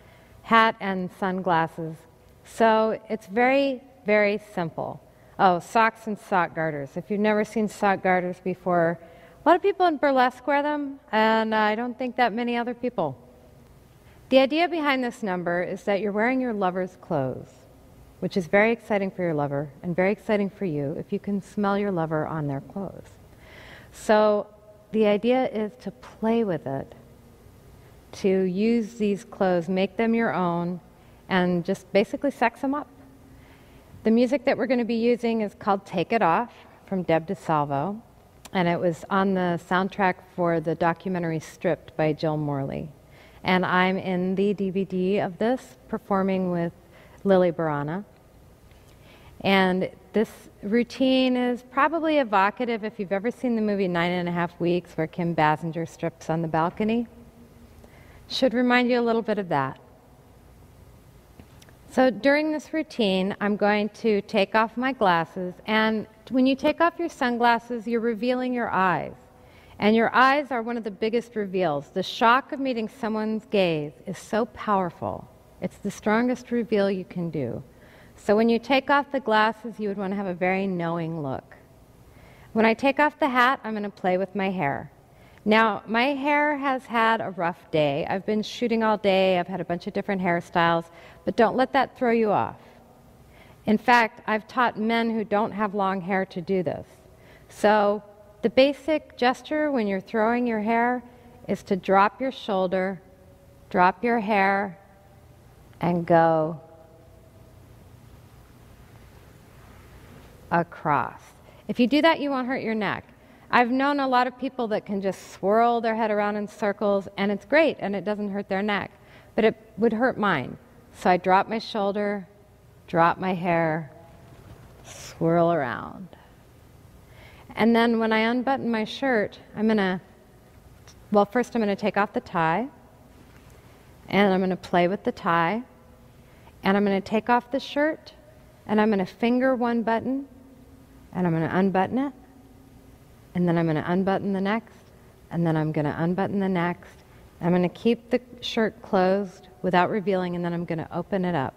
hat, and sunglasses. So it's very, very simple. Oh, socks and sock garters. If you've never seen sock garters before, a lot of people in burlesque wear them, and I don't think that many other people. The idea behind this number is that you're wearing your lover's clothes, which is very exciting for your lover and very exciting for you if you can smell your lover on their clothes. So the idea is to play with it, to use these clothes, make them your own, and just basically sex them up. The music that we're going to be using is called Take It Off from Deb DeSalvo, and it was on the soundtrack for the documentary Stripped by Jill Morley. And I'm in the DVD of this, performing with Lily Barana. And this routine is probably evocative if you've ever seen the movie 9½ Weeks, where Kim Basinger strips on the balcony. Should remind you a little bit of that. So during this routine, I'm going to take off my glasses, and when you take off your sunglasses, you're revealing your eyes. And your eyes are one of the biggest reveals. The shock of meeting someone's gaze is so powerful. It's the strongest reveal you can do. So when you take off the glasses, you would want to have a very knowing look. When I take off the hat, I'm going to play with my hair. Now, my hair has had a rough day. I've been shooting all day. I've had a bunch of different hairstyles, but don't let that throw you off. In fact, I've taught men who don't have long hair to do this. So the basic gesture when you're throwing your hair is to drop your shoulder, drop your hair, and go across. If you do that, you won't hurt your neck. I've known a lot of people that can just swirl their head around in circles, and it's great, and it doesn't hurt their neck. But it would hurt mine. So I drop my shoulder, drop my hair, swirl around. And then when I unbutton my shirt, first I'm going to take off the tie, and I'm going to play with the tie, and I'm going to take off the shirt, and I'm going to finger one button, and I'm going to unbutton it, and then I'm going to unbutton the next, and then I'm going to unbutton the next. I'm going to keep the shirt closed without revealing, and then I'm going to open it up.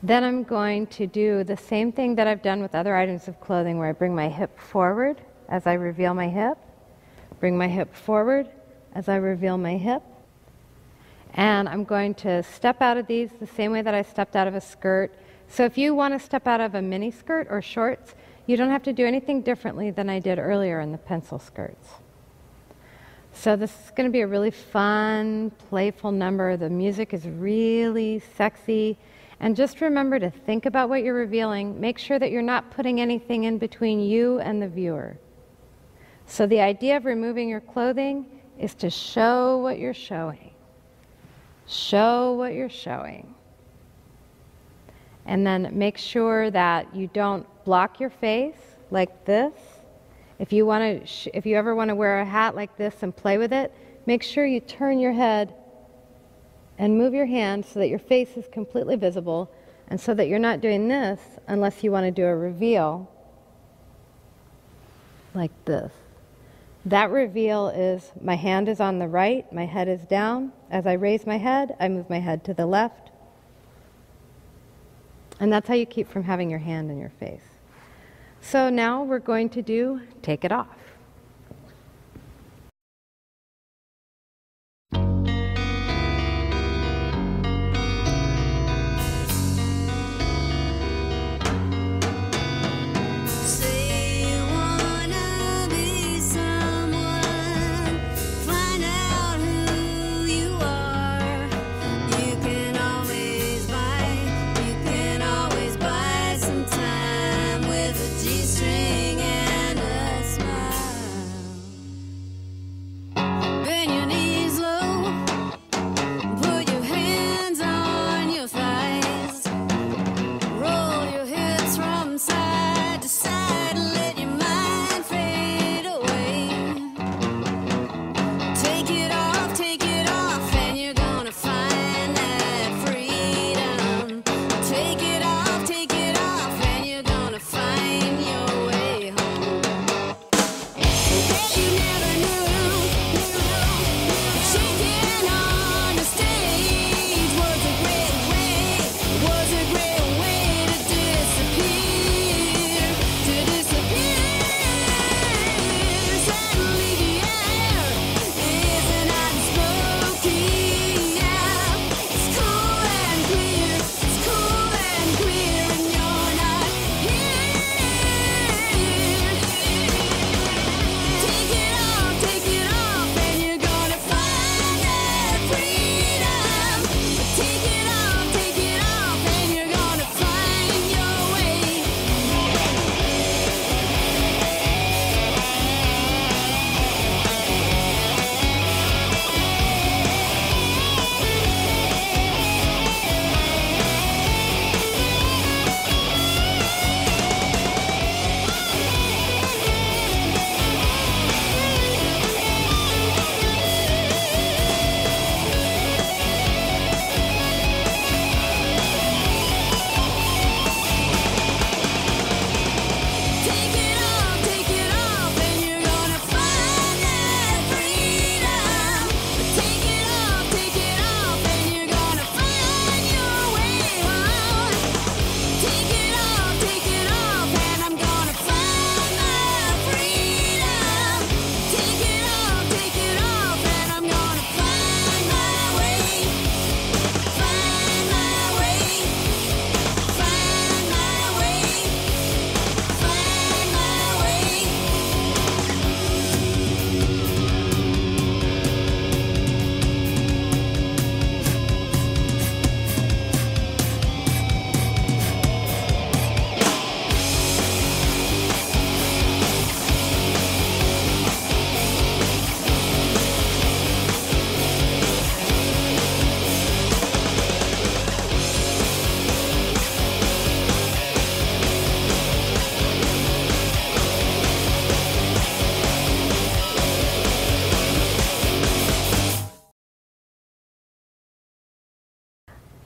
Then I'm going to do the same thing that I've done with other items of clothing, where I bring my hip forward as I reveal my hip, bring my hip forward as I reveal my hip, and I'm going to step out of these the same way that I stepped out of a skirt. So if you want to step out of a mini skirt or shorts, you don't have to do anything differently than I did earlier in the pencil skirts. So this is going to be a really fun, playful number. The music is really sexy. And just remember to think about what you're revealing. Make sure that you're not putting anything in between you and the viewer. So the idea of removing your clothing is to show what you're showing. Show what you're showing. And then make sure that you don't block your face like this. If you ever want to wear a hat like this and play with it, make sure you turn your head and move your hand so that your face is completely visible, and so that you're not doing this unless you want to do a reveal like this. That reveal is my hand is on the right, my head is down. As I raise my head, I move my head to the left. And that's how you keep from having your hand in your face. So now we're going to do Take It Off. G-string and a smile.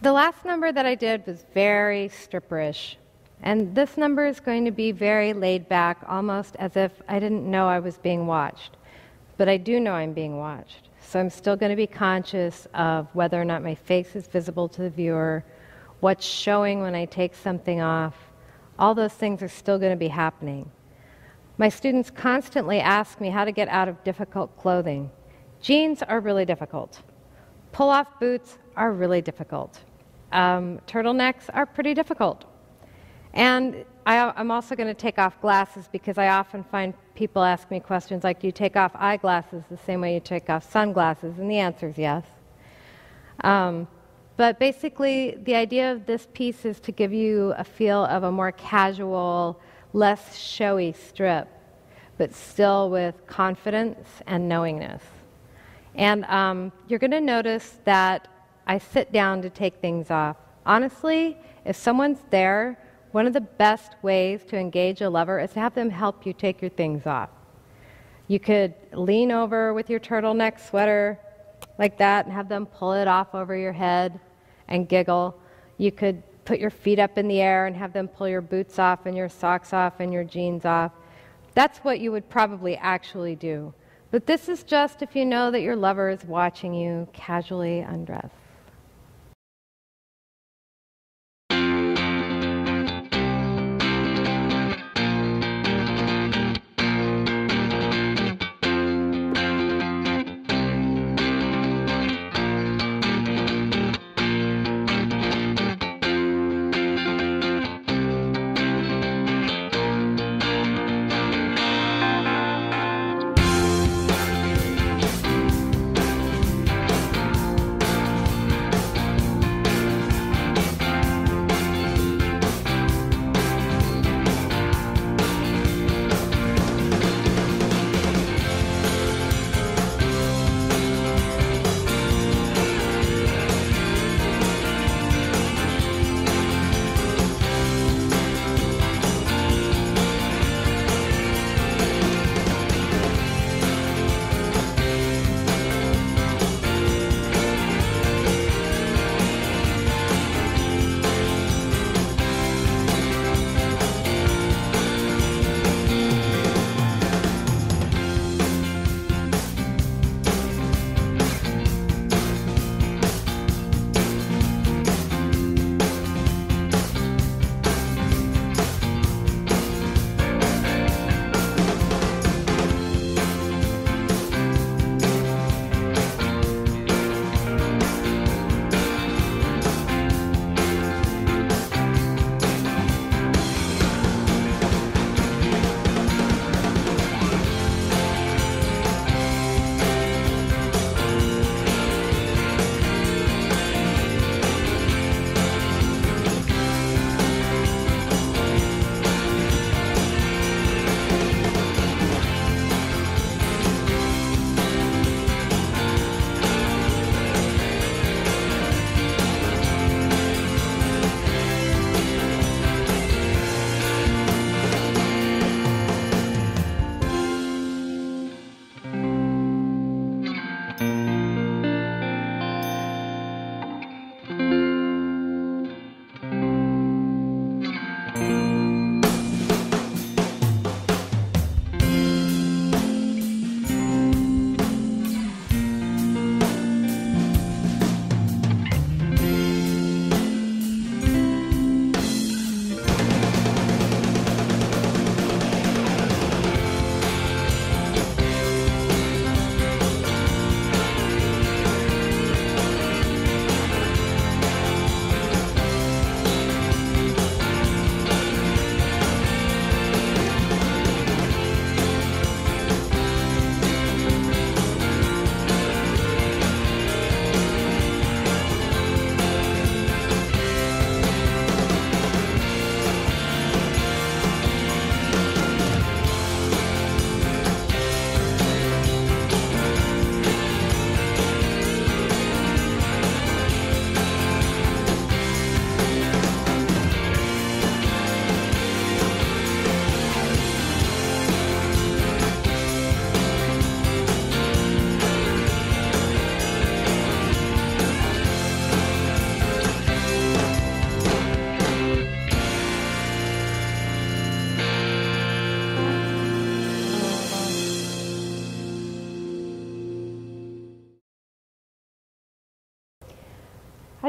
The last number that I did was very stripperish. And this number is going to be very laid back, almost as if I didn't know I was being watched. But I do know I'm being watched. So I'm still going to be conscious of whether or not my face is visible to the viewer, what's showing when I take something off. All those things are still going to be happening. My students constantly ask me how to get out of difficult clothing. Jeans are really difficult. Pull-off boots are really difficult. Turtlenecks are pretty difficult. And I'm also going to take off glasses because I often find people ask me questions like, do you take off eyeglasses the same way you take off sunglasses? And the answer is yes. But basically, the idea of this piece is to give you a feel of a more casual, less showy strip, but still with confidence and knowingness. And you're going to notice that I sit down to take things off. Honestly, if someone's there, one of the best ways to engage a lover is to have them help you take your things off. You could lean over with your turtleneck sweater like that and have them pull it off over your head and giggle. You could put your feet up in the air and have them pull your boots off and your socks off and your jeans off. That's what you would probably actually do. But this is just if you know that your lover is watching you casually undress.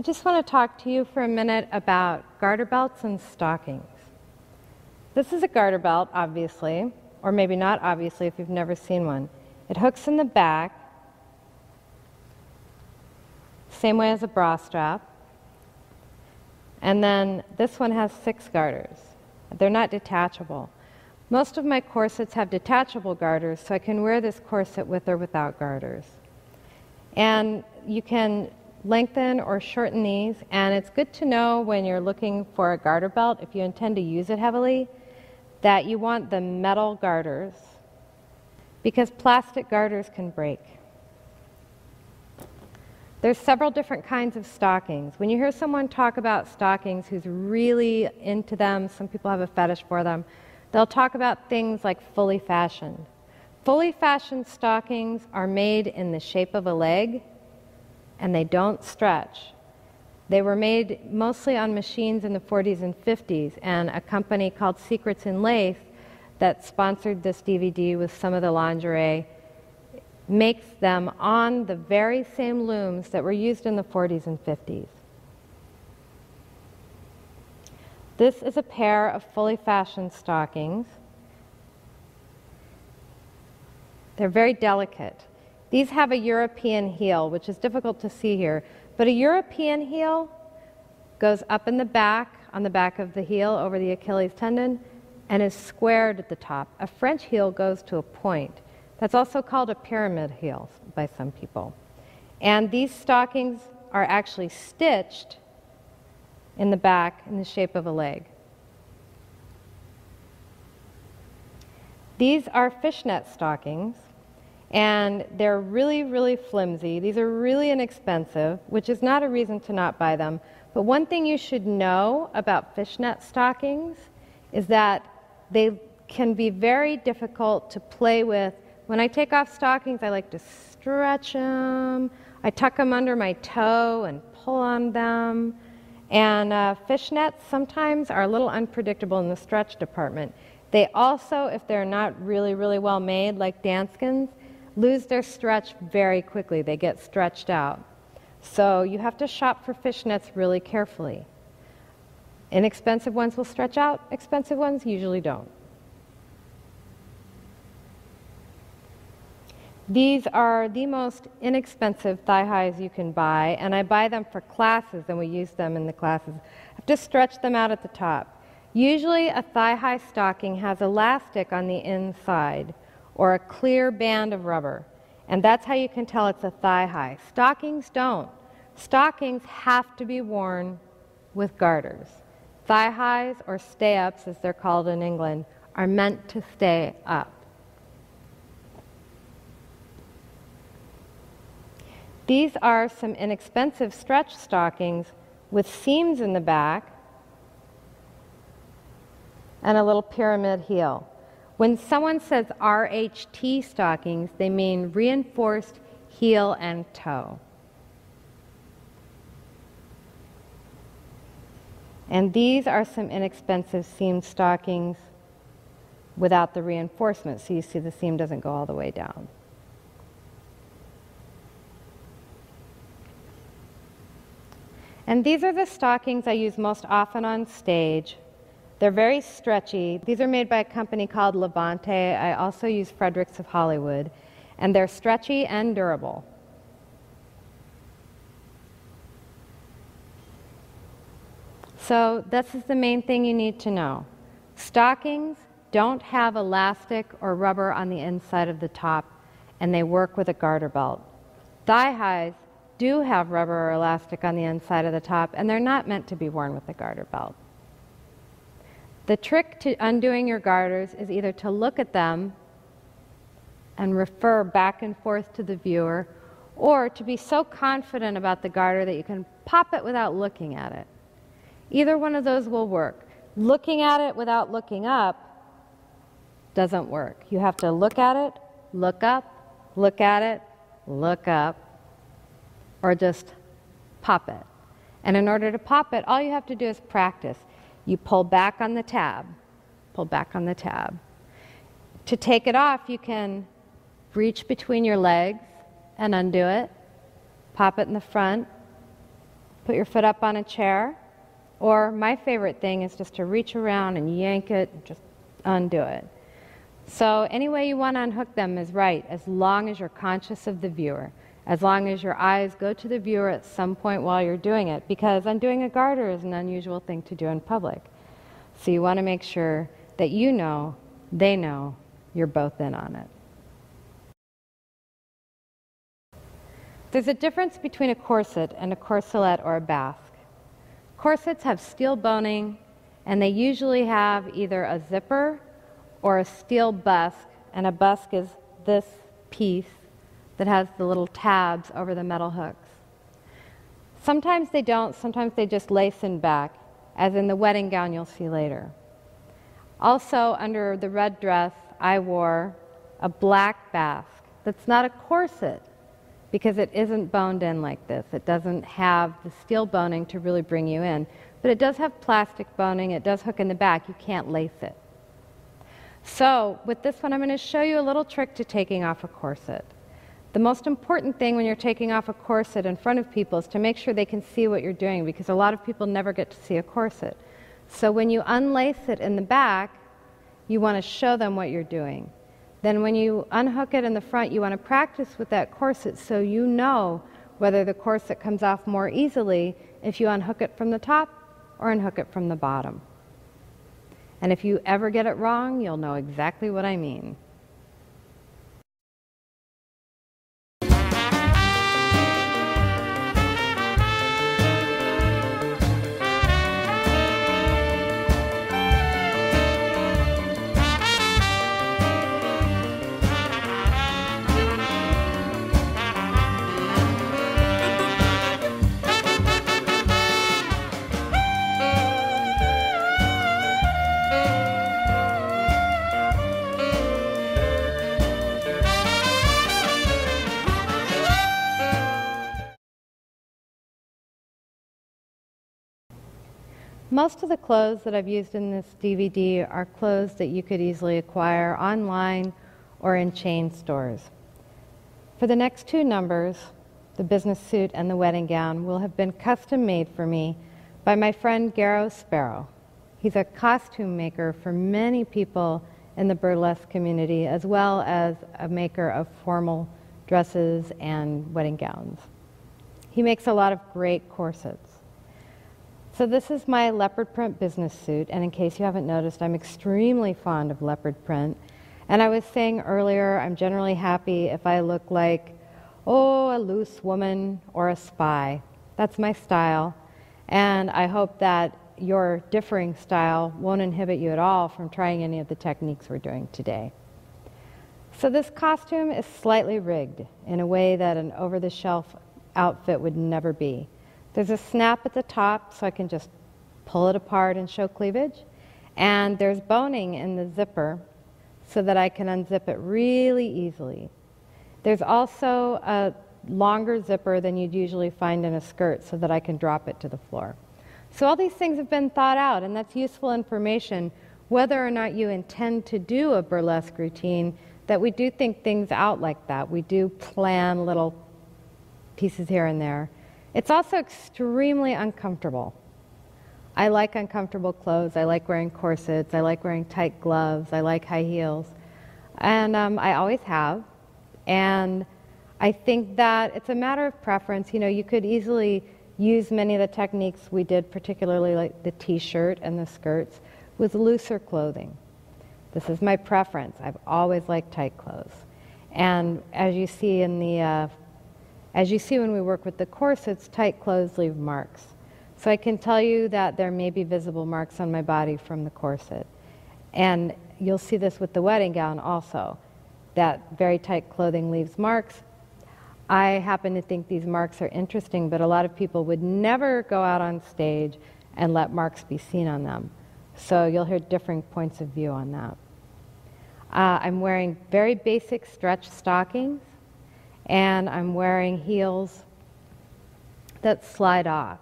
just want to talk to you for a minute about garter belts and stockings. This is a garter belt, obviously, or maybe not obviously if you've never seen one. It hooks in the back, same way as a bra strap. And then this one has 6 garters. They're not detachable. Most of my corsets have detachable garters, so I can wear this corset with or without garters. And you can lengthen or shorten these, and it's good to know when you're looking for a garter belt, if you intend to use it heavily, that you want the metal garters, because plastic garters can break. There's several different kinds of stockings. When you hear someone talk about stockings who's really into them, some people have a fetish for them, they'll talk about things like fully fashioned. Fully fashioned stockings are made in the shape of a leg, and they don't stretch. They were made mostly on machines in the 40s and 50s, and a company called Secrets in Lace that sponsored this DVD with some of the lingerie makes them on the very same looms that were used in the 40s and 50s. This is a pair of fully fashioned stockings. They're very delicate. These have a European heel, which is difficult to see here, but a European heel goes up in the back, on the back of the heel over the Achilles tendon, and is squared at the top. A French heel goes to a point. That's also called a pyramid heel by some people. And these stockings are actually stitched in the back in the shape of a leg. These are fishnet stockings, and they're really, really flimsy. These are really inexpensive, which is not a reason to not buy them. But one thing you should know about fishnet stockings is that they can be very difficult to play with. When I take off stockings, I like to stretch them. I tuck them under my toe and pull on them. And fishnets sometimes are a little unpredictable in the stretch department. They also, if they're not really, really well made, like Danskins, lose their stretch very quickly. They get stretched out. So you have to shop for fishnets really carefully. Inexpensive ones will stretch out, expensive ones usually don't. These are the most inexpensive thigh highs you can buy, and I buy them for classes, and we use them in the classes. I have to stretch them out at the top. Usually a thigh high stocking has elastic on the inside, or a clear band of rubber, and that's how you can tell it's a thigh high. Stockings don't. Stockings have to be worn with garters. Thigh highs, or stay-ups as they're called in England, are meant to stay up. These are some inexpensive stretch stockings with seams in the back and a little pyramid heel. When someone says RHT stockings, they mean reinforced heel and toe. And these are some inexpensive seam stockings without the reinforcement, so you see the seam doesn't go all the way down. And these are the stockings I use most often on stage. They're very stretchy. These are made by a company called Levante. I also use Fredericks of Hollywood. And they're stretchy and durable. So this is the main thing you need to know. Stockings don't have elastic or rubber on the inside of the top, and they work with a garter belt. Thigh highs do have rubber or elastic on the inside of the top, and they're not meant to be worn with a garter belt. The trick to undoing your garters is either to look at them and refer back and forth to the viewer, or to be so confident about the garter that you can pop it without looking at it. Either one of those will work. Looking at it without looking up doesn't work. You have to look at it, look up, look at it, look up, or just pop it. And in order to pop it, all you have to do is practice. You pull back on the tab, pull back on the tab. To take it off, you can reach between your legs and undo it, pop it in the front, Put your foot up on a chair, or my favorite thing is just to reach around and yank it and just undo it. So any way you want to unhook them is right, as long as you're conscious of the viewer, as long as your eyes go to the viewer at some point while you're doing it, because undoing a garter is an unusual thing to do in public. So you want to make sure that you know, they know, you're both in on it. There's a difference between a corset and a corselet or a basque. Corsets have steel boning, and they usually have either a zipper or a steel busque, and a busque is this piece that has the little tabs over the metal hooks. Sometimes they don't, sometimes they just lace in back, as in the wedding gown you'll see later. Also, under the red dress, I wore a black basque that's not a corset, because it isn't boned in like this. It doesn't have the steel boning to really bring you in. But it does have plastic boning. It does hook in the back. You can't lace it. So with this one, I'm going to show you a little trick to taking off a corset. The most important thing when you're taking off a corset in front of people is to make sure they can see what you're doing, because a lot of people never get to see a corset. So when you unlace it in the back, you want to show them what you're doing. Then when you unhook it in the front, you want to practice with that corset so you know whether the corset comes off more easily if you unhook it from the top or unhook it from the bottom. And if you ever get it wrong, you'll know exactly what I mean. Most of the clothes that I've used in this DVD are clothes that you could easily acquire online or in chain stores. For the next two numbers, the business suit and the wedding gown will have been custom made for me by my friend Garrow Sparrow. He's a costume maker for many people in the burlesque community, as well as a maker of formal dresses and wedding gowns. He makes a lot of great corsets. So this is my leopard print business suit, and in case you haven't noticed, I'm extremely fond of leopard print. And I was saying earlier, I'm generally happy if I look like, a loose woman or a spy. That's my style, and I hope that your differing style won't inhibit you at all from trying any of the techniques we're doing today. So this costume is slightly rigged in a way that an over-the-shelf outfit would never be. There's a snap at the top, so I can just pull it apart and show cleavage. And there's boning in the zipper so that I can unzip it really easily. There's also a longer zipper than you'd usually find in a skirt so that I can drop it to the floor. So all these things have been thought out, and that's useful information whether or not you intend to do a burlesque routine, that we do think things out like that. We do plan little pieces here and there. It's also extremely uncomfortable. I like uncomfortable clothes. I like wearing corsets. I like wearing tight gloves. I like high heels. And I always have. And I think that it's a matter of preference. You know, you could easily use many of the techniques we did, particularly like the t-shirt and the skirts, with looser clothing. This is my preference. I've always liked tight clothes. And as you see in the As you see when we work with the corsets, tight clothes leave marks. So I can tell you that there may be visible marks on my body from the corset. And you'll see this with the wedding gown also, that very tight clothing leaves marks. I happen to think these marks are interesting, but a lot of people would never go out on stage and let marks be seen on them. So you'll hear differing points of view on that. I'm wearing very basic stretch stockings, and I'm wearing heels that slide off.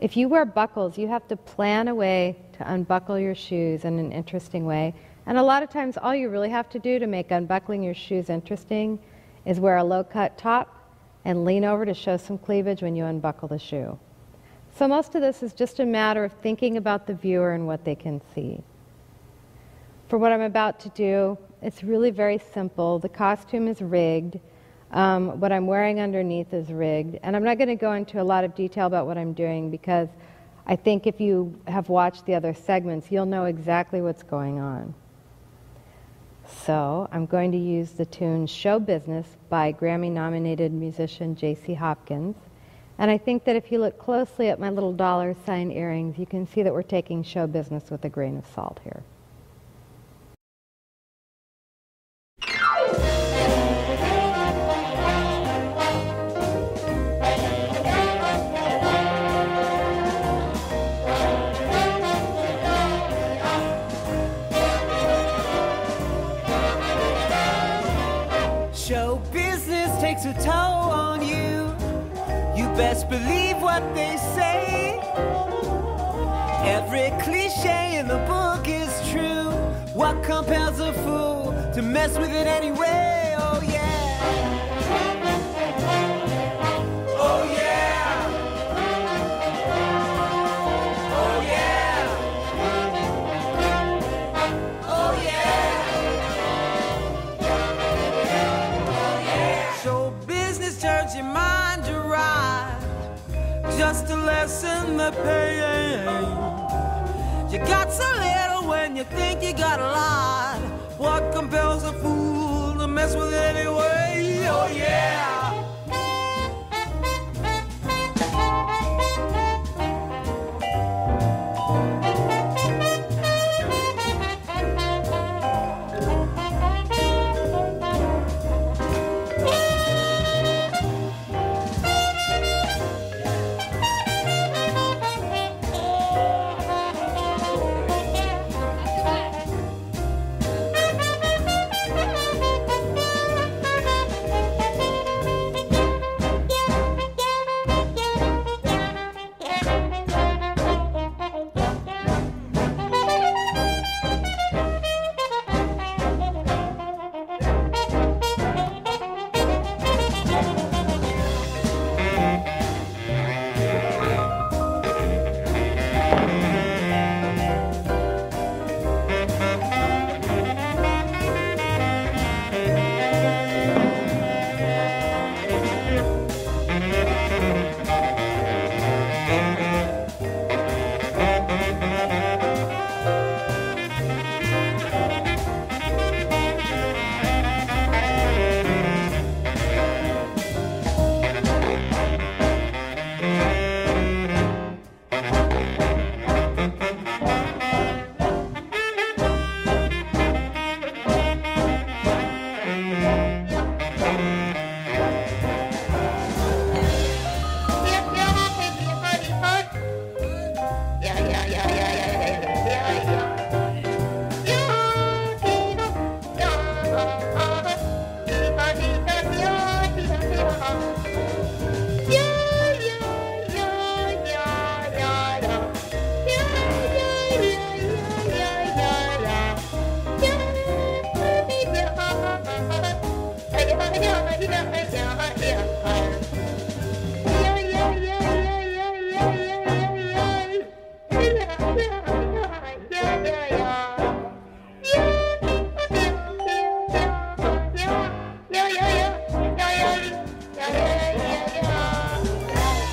If you wear buckles, you have to plan a way to unbuckle your shoes in an interesting way. And a lot of times all you really have to do to make unbuckling your shoes interesting is wear a low-cut top and lean over to show some cleavage when you unbuckle the shoe. So most of this is just a matter of thinking about the viewer and what they can see. For what I'm about to do, it's really very simple. The costume is rigged. What I'm wearing underneath is rigged. And I'm not going to go into a lot of detail about what I'm doing because I think if you have watched the other segments, you'll know exactly what's going on. So I'm going to use the tune Show Business by Grammy-nominated musician J.C. Hopkins. And I think that if you look closely at my little dollar sign earrings, you can see that we're taking show business with a grain of salt here. Show business takes a toll on you. You best believe what they say. Every cliche in the book is true. What compels a fool to mess with it anyway? Oh yeah. Oh yeah. Oh yeah. Oh yeah. Show business turns your mind to ride, just to lessen the pain. You got so little when you think you got a lot. What compels a fool to mess with it anyway? Oh yeah.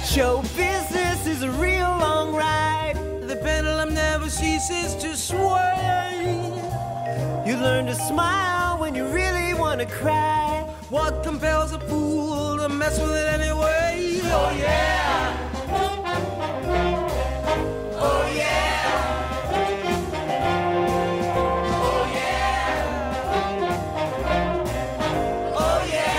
Show business is a real long ride. The pendulum never ceases to sway. You learn to smile when you really want to cry. What compels a fool to mess with it anyway? Oh yeah. Oh yeah. Oh yeah. Oh yeah. Oh yeah.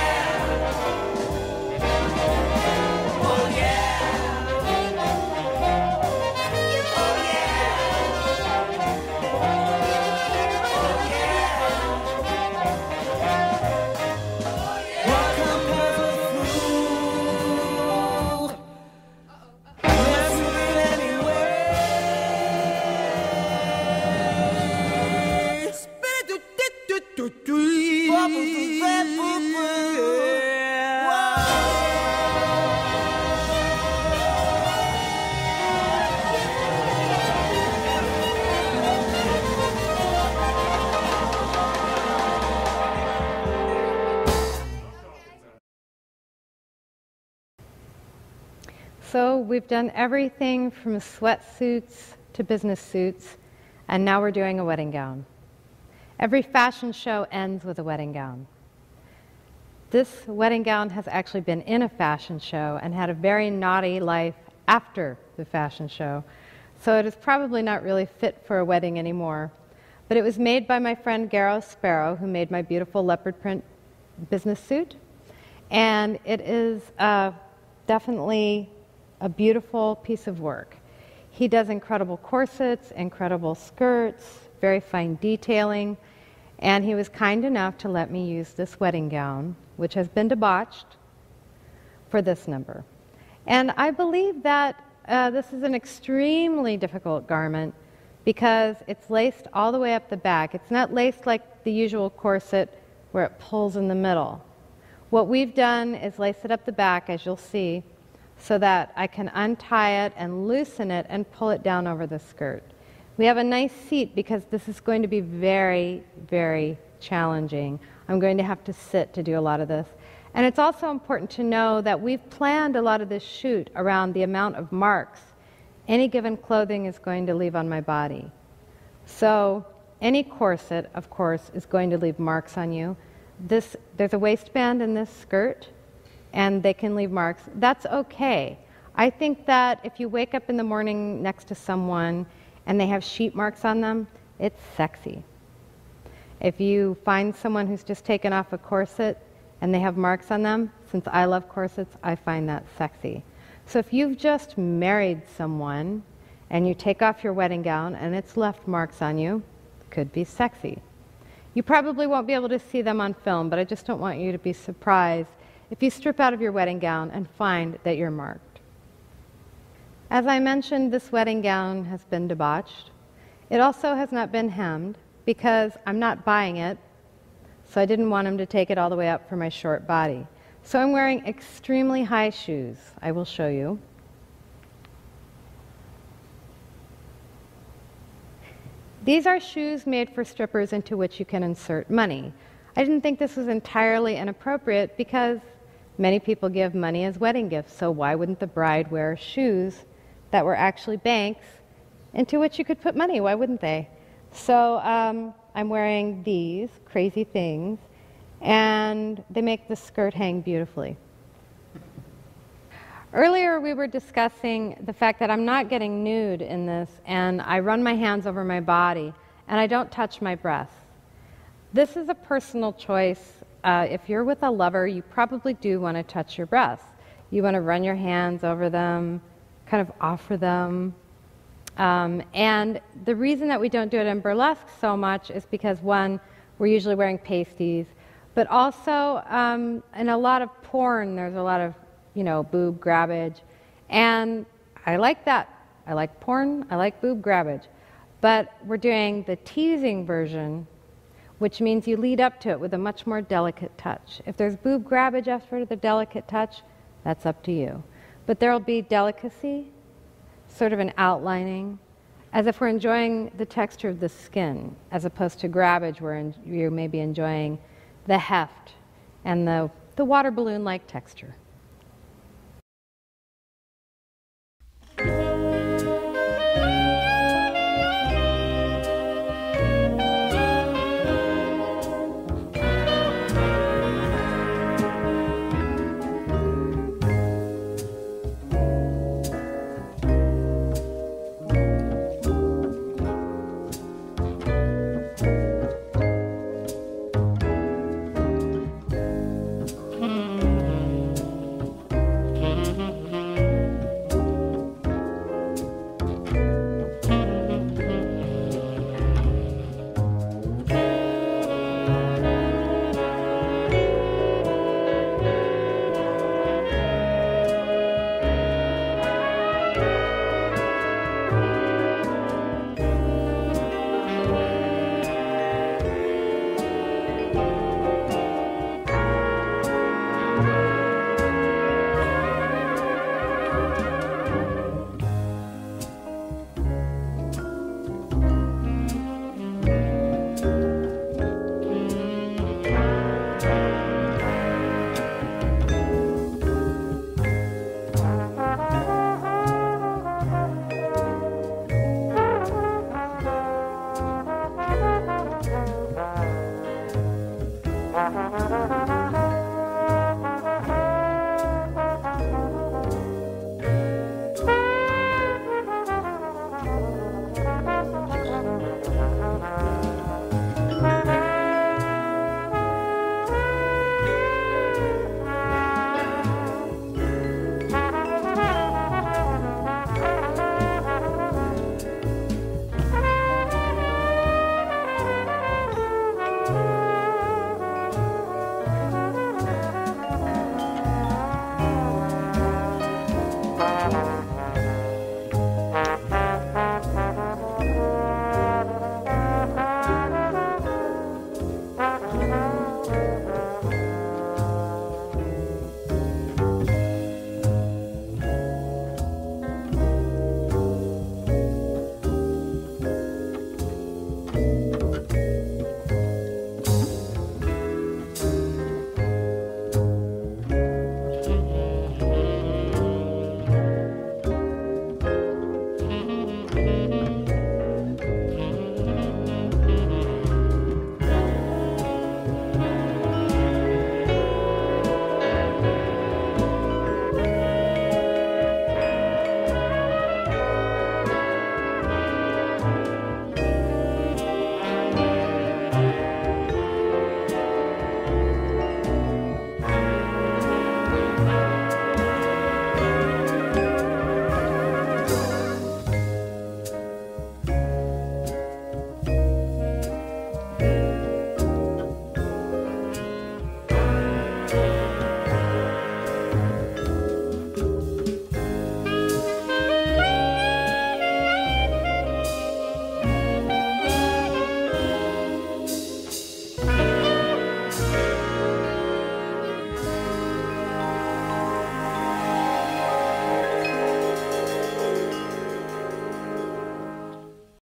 So we've done everything from sweatsuits to business suits, and now we're doing a wedding gown. Every fashion show ends with a wedding gown. This wedding gown has actually been in a fashion show and had a very naughty life after the fashion show, so it is probably not really fit for a wedding anymore. But it was made by my friend Garrow Sparrow, who made my beautiful leopard print business suit, and it is definitely a beautiful piece of work. He does incredible corsets, incredible skirts, very fine detailing, and he was kind enough to let me use this wedding gown, which has been debauched, for this number. And I believe that this is an extremely difficult garment because it's laced all the way up the back. It's not laced like the usual corset where it pulls in the middle. What we've done is lace it up the back, as you'll see, so that I can untie it and loosen it and pull it down over the skirt. We have a nice seat because this is going to be very, very challenging. I'm going to have to sit to do a lot of this. And it's also important to know that we've planned a lot of this shoot around the amount of marks any given clothing is going to leave on my body. So any corset, of course, is going to leave marks on you. There's a waistband in this skirt, and they can leave marks. That's okay. I think that if you wake up in the morning next to someone and they have sheet marks on them, it's sexy. If you find someone who's just taken off a corset and they have marks on them, since I love corsets, I find that sexy. So if you've just married someone and you take off your wedding gown and it's left marks on you, it could be sexy. You probably won't be able to see them on film, but I just don't want you to be surprised if you strip out of your wedding gown and find that you're marked. As I mentioned, this wedding gown has been debauched. It also has not been hemmed because I'm not buying it, so I didn't want him to take it all the way up for my short body. So I'm wearing extremely high shoes. I will show you. These are shoes made for strippers into which you can insert money. I didn't think this was entirely inappropriate because many people give money as wedding gifts, so why wouldn't the bride wear shoes that were actually banks into which you could put money? Why wouldn't they? So I'm wearing these crazy things, and they make the skirt hang beautifully. Earlier we were discussing the fact that I'm not getting nude in this, and I run my hands over my body, and I don't touch my breasts. This is a personal choice. If you're with a lover, you probably do want to touch your breasts. You want to run your hands over them, kind of offer them. And the reason that we don't do it in burlesque so much is because, one, we're usually wearing pasties, but also in a lot of porn, there's a lot of, boob grabbage. And I like that. I like porn, I like boob grabbage. But we're doing the teasing version, which means you lead up to it with a much more delicate touch. If there's boob grabbage after the delicate touch, that's up to you. But there'll be delicacy, sort of an outlining, as if we're enjoying the texture of the skin, as opposed to grabbage where you may be enjoying the heft and the water balloon-like texture.